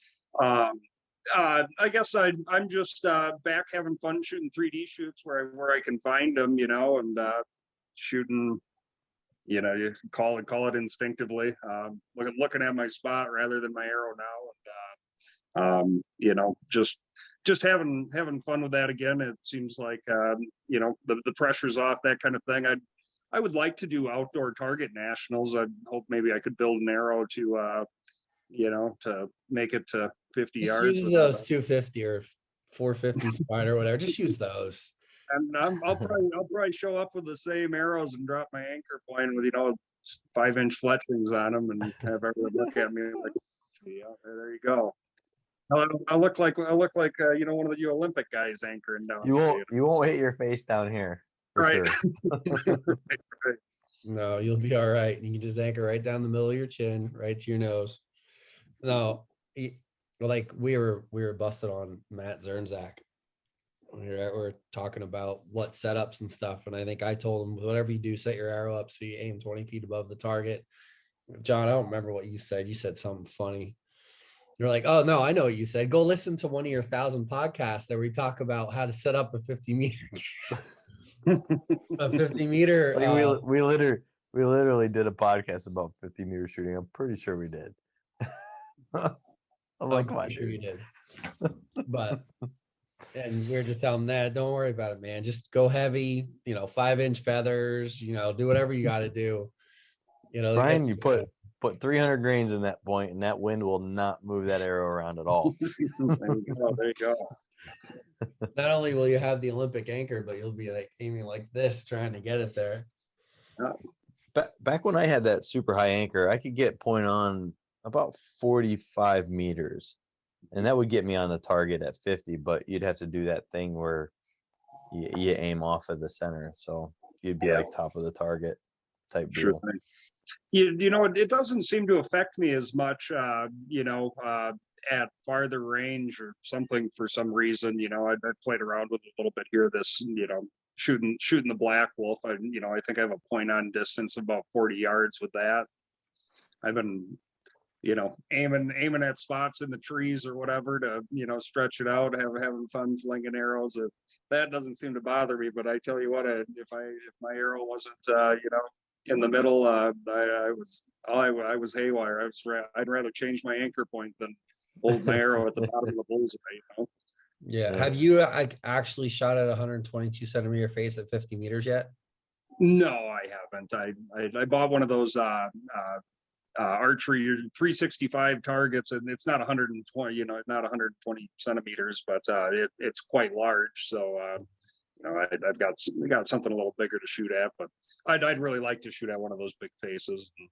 I guess I'm just back having fun shooting 3D shoots where I can find them, and shooting. You call it instinctively. Looking at my spot rather than my arrow now, and just having fun with that again. It seems like the pressure's off, that kind of thing. I would like to do outdoor target nationals. I hope maybe I could build an arrow to to make it to 50 yards. Use those 250 or 450 spider, whatever. Just use those. And I'll probably show up with the same arrows and drop my anchor point with 5-inch fletchings on them and have everyone look at me like, yeah, there you go. I look like one of you Olympic guys anchoring down. You won't hit your face down here. Right. Sure. Right. No, you'll be all right. You can just anchor right down the middle of your chin, right to your nose. No, like we were busted on Matt Zernzak. We were talking about what setups and stuff, and I think I told him, whatever you do, set your arrow up so you aim 20 feet above the target. John, I don't remember what you said. You said something funny. You're like, oh no, I know what you said. Go listen to one of your 1,000 podcasts that we talk about how to set up a 50 meter. A 50 meter. Like we literally did a podcast about 50 meter shooting. I'm pretty sure we did. I'm like, sure you did. But And we are just telling them that, don't worry about it, man. Just go heavy, 5-inch feathers, do whatever you got to do. Brian, you put 300 grains in that point, and that wind will not move that arrow around at all. There you go. There you go. Not only will you have the Olympic anchor, but you'll be like aiming like this, trying to get it there. Back when I had that super high anchor, I could get point on about 45 meters, and that would get me on the target at 50, but you'd have to do that thing where you aim off of the center, so you'd be like top of the target type deal. Sure thing. It doesn't seem to affect me as much, at farther range or something for some reason. I played around with it a little bit here. Shooting the black wolf. I think I have a point on distance of about 40 yards with that. I've been, aiming at spots in the trees or whatever to, stretch it out, having fun flinging arrows. That doesn't seem to bother me. But I tell you what, if my arrow wasn't, in the middle, I was haywire. I'd rather change my anchor point than hold my arrow at the bottom of the bullseye. Yeah. Have you actually shot at 122 centimeter face at 50 meters yet? No, I haven't. I bought one of those archery 365 targets, and it's not 120, not 120 centimeters, but it's quite large. So I've got something a little bigger to shoot at, but I'd really like to shoot at one of those big faces and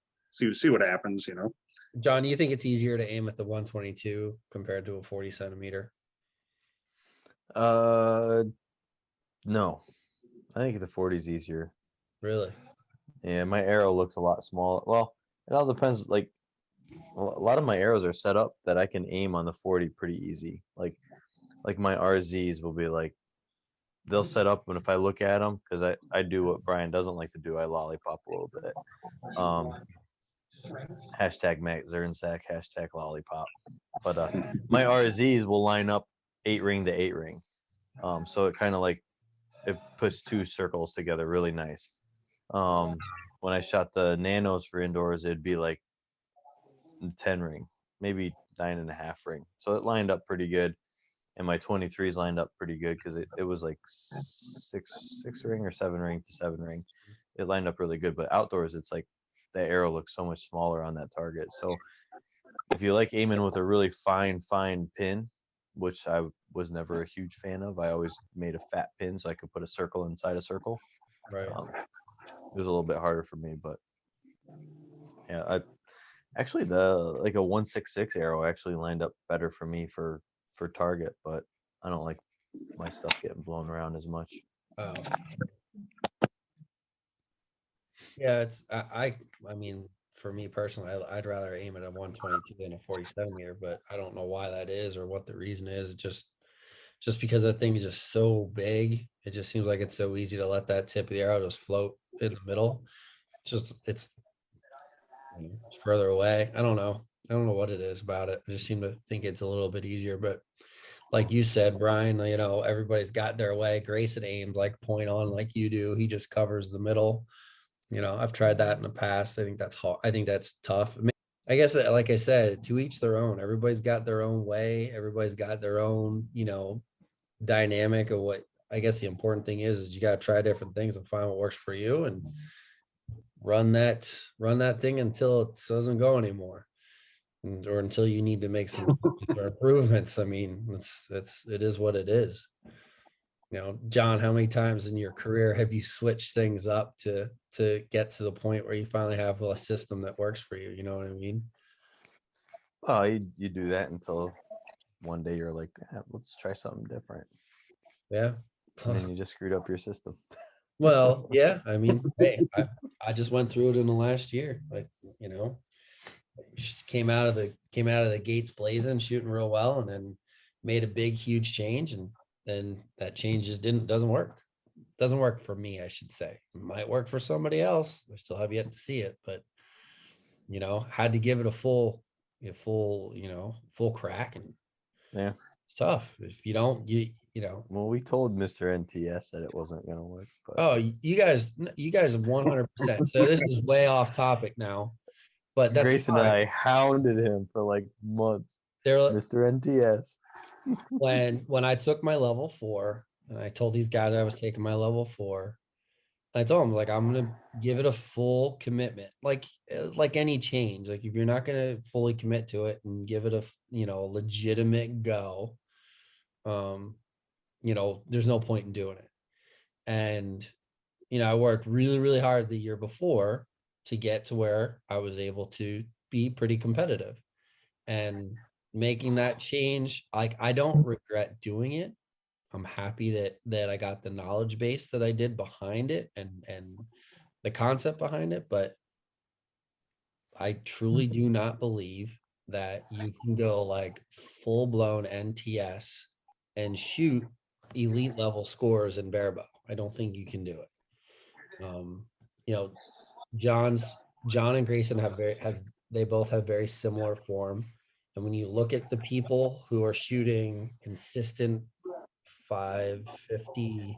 see what happens. John, do you think it's easier to aim at the 122 compared to a 40 centimeter? No, I think the 40 is easier. Really? Yeah, my arrow looks a lot smaller. Well, it all depends. Like a lot of my arrows are set up that I can aim on the 40 pretty easy. Like my RZs will be like, they'll set up, and if I look at them, because I do what Brian doesn't like to do, I lollipop a little bit. Hashtag Matt Zernsack, hashtag lollipop. But my RZs will line up 8-ring to 8-ring. So it kind of like, it puts two circles together really nice. When I shot the nanos for indoors, it'd be like 10-ring, maybe 9.5 ring. So it lined up pretty good. And my 23s lined up pretty good because it was like 6-ring or 7-ring to 7-ring. It lined up really good. But outdoors, it's like the arrow looks so much smaller on that target. So if you like aiming with a really fine pin, which I was never a huge fan of, I always made a fat pin so I could put a circle inside a circle. Right. It was a little bit harder for me, but yeah, a 166 arrow actually lined up better for me for target, but I don't like my stuff getting blown around as much. Oh. Yeah, I mean, for me personally, I'd rather aim at a 122 than a 40 centimeter, but I don't know why that is or what the reason is. It just because that thing is just so big, it just seems like it's so easy to let that tip of the arrow just float in the middle. It's further away. I don't know what it is about it. I just seem to think it's a little bit easier, but like you said, Brian, everybody's got their way. Grayson aims like point on like you do. He just covers the middle. I've tried that in the past. I think that's hard. I think that's tough. I guess, like I said, to each their own. Everybody's got their own way. Everybody's got their own, dynamic of what. I guess the important thing is you got to try different things and find what works for you and run that thing until it doesn't go anymore, or until you need to make some improvements. I mean, it is what it is. John, how many times in your career have you switched things up to get to the point where you finally have a system that works for you? You know what I mean? Oh, you do that until one day you're like, let's try something different. Yeah. And then you just screwed up your system. Well, yeah. I mean, hey, I just went through it in the last year. Like, just came out of the gates blazing, shooting real well, and then made a big, huge change, and then that change just doesn't work. Doesn't work for me, I should say. It might work for somebody else. I still have yet to see it, but had to give it a full crack, and yeah, it's tough. If you don't, Well, we told Mr. NTS that it wasn't gonna work. But... Oh, you guys 100%. So this is way off topic now, but that's Grace and I hounded him for like months. They're Mr. NTS. when I took my level 4 and I told these guys I was taking my level 4, I told them like I'm gonna give it a full commitment, like any change. Like if you're not gonna fully commit to it and give it a legitimate go, there's no point in doing it. And I worked really, really hard the year before to get to where I was able to be pretty competitive. And making that change, like I don't regret doing it. I'm happy that I got the knowledge base that I did behind it and the concept behind it, but I truly do not believe that you can go like full blown NTS and shoot elite level scores in Barebow. I don't think you can do it. You know, John and Grayson they both have very similar form. And when you look at the people who are shooting consistent 550,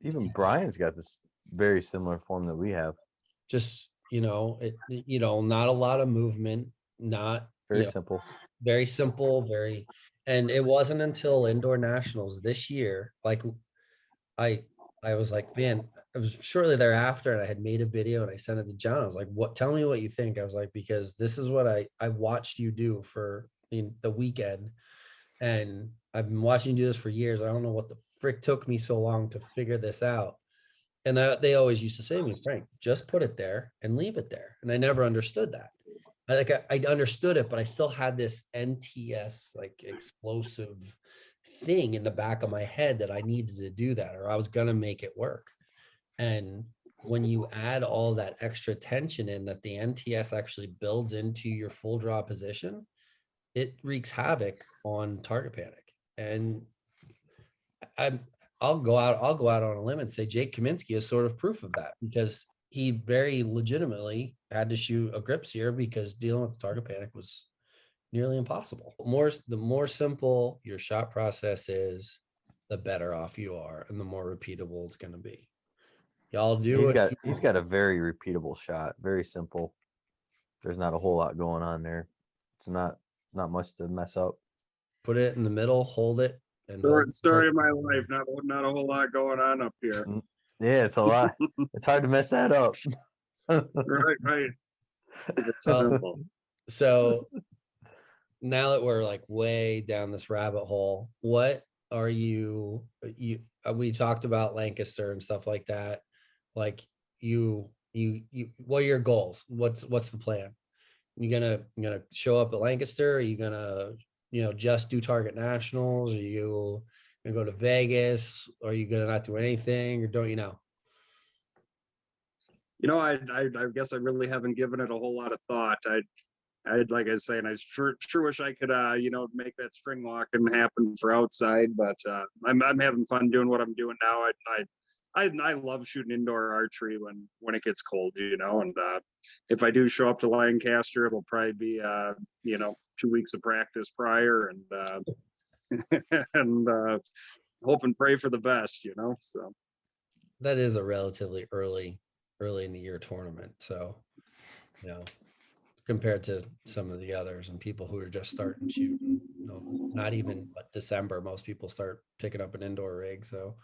Even Brian's got this very similar form that we have. just not a lot of movement, not Very simple. very simple, and it wasn't until indoor nationals this year, like I was like, man, it was shortly thereafter, and I had made a video and I sent it to John. I was like, tell me what you think. I was like, because this is what I watched you do for the weekend, and I've been watching you do this for years. I don't know what the frick took me so long to figure this out. And they always used to say to me, Frank, just put it there and leave it there. And I never understood that. I understood it, but I still had this NTS like explosive thing in the back of my head that I needed to do that, or I was gonna make it work. And when you add all that extra tension in that the NTS actually builds into your full draw position, it wreaks havoc on target panic. And I'll go out on a limb and say Jake Kaminsky is sort of proof of that, because he very legitimately had to shoot a grip sear because dealing with the target panic was nearly impossible. The more simple your shot process is, the better off you are and the more repeatable it's going to be. Y'all do it. He's got a very repeatable shot, very simple. There's not a whole lot going on there. It's not much to mess up. Put it in the middle, hold it, and story of my life. Not a whole lot going on up here. Yeah, it's a lot. It's hard to mess that up. Right. It's simple. So now that we're like way down this rabbit hole, what are you we talked about Lancaster and stuff like that. Like you what are your goals? What's the plan? You gonna show up at Lancaster? Are you gonna just do target nationals? Are you gonna go to Vegas? Are you gonna not do anything, or don't you know? I guess I really haven't given it a whole lot of thought. I'd like I was saying, I sure wish I could make that string walking happen for outside, but I'm having fun doing what I'm doing now. I love shooting indoor archery when it gets cold, and if I do show up to Lancaster, it'll probably be 2 weeks of practice prior, and and hope and pray for the best, so. That is a relatively early in the year tournament, so compared to some of the others and people who are just starting shooting, not even December, most people start picking up an indoor rig. So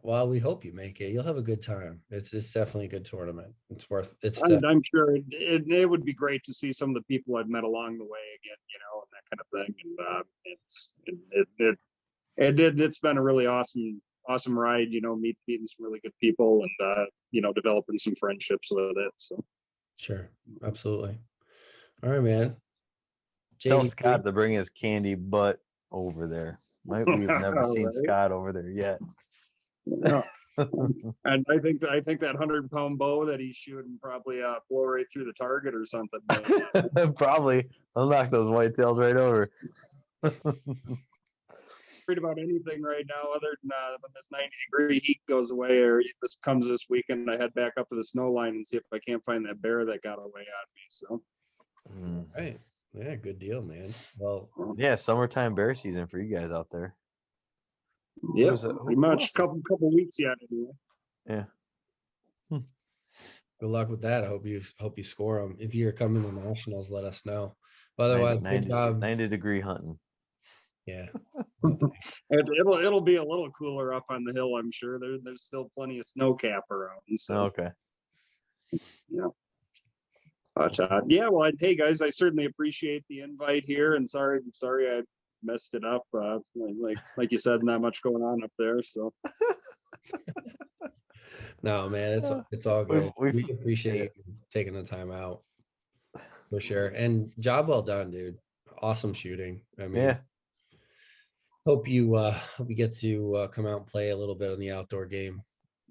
well, we hope you make it. You'll have a good time. It's definitely a good tournament. I'm sure it would be great to see some of the people I've met along the way again, and that kind of thing. And it's been a really awesome ride, meeting some really good people and developing some friendships with it. So sure, absolutely. All right, man. Tell Scott to bring his candy butt over there. We've never seen Scott over there yet. Yeah. And I think that 100-pound bow that he's shooting probably blow right through the target or something. Probably. I'll knock those whitetails right over. Worried about anything right now other than when this 90-degree heat goes away, or this comes this weekend, I head back up to the snow line and see if I can't find that bear that got away on me. So right. Yeah, good deal, man. Well, yeah, summertime bear season for you guys out there. Yeah, pretty much couple weeks yet anyway. Yeah. Good luck with that. I hope you score them. If you're coming to nationals, let us know. Otherwise, good 90 job. 90-degree hunting. Yeah. It'll be a little cooler up on the hill, I'm sure. There's still plenty of snow cap around. So Okay. yeah. But yeah, well, hey guys, I certainly appreciate the invite here, and sorry I messed it up. Like you said, not much going on up there. So No, man, it's all good. We've We appreciate you taking the time out for sure. And job well done, dude. Awesome shooting. I mean, yeah. hope you get to come out and play a little bit on the outdoor game.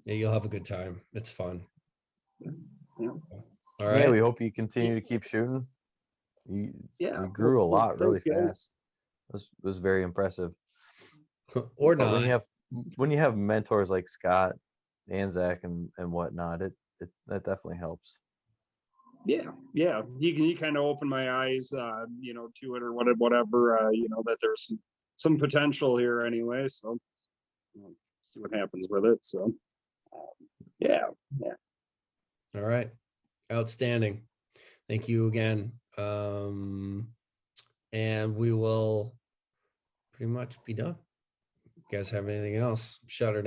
Yeah, you'll have a good time. It's fun. yeah. All Yeah, right. we hope you continue to keep shooting. You grew a well, lot really thanks, guys. fast. It was very impressive. Or But not. when you have mentors like Scott and Zach and whatnot, that definitely helps. Yeah, he kind of opened my eyes, to it or whatever, that there's some potential here anyway. So see what happens with it. So yeah. All right. Outstanding. Thank you again. And we will pretty much be done. You guys have anything else? Shut her down.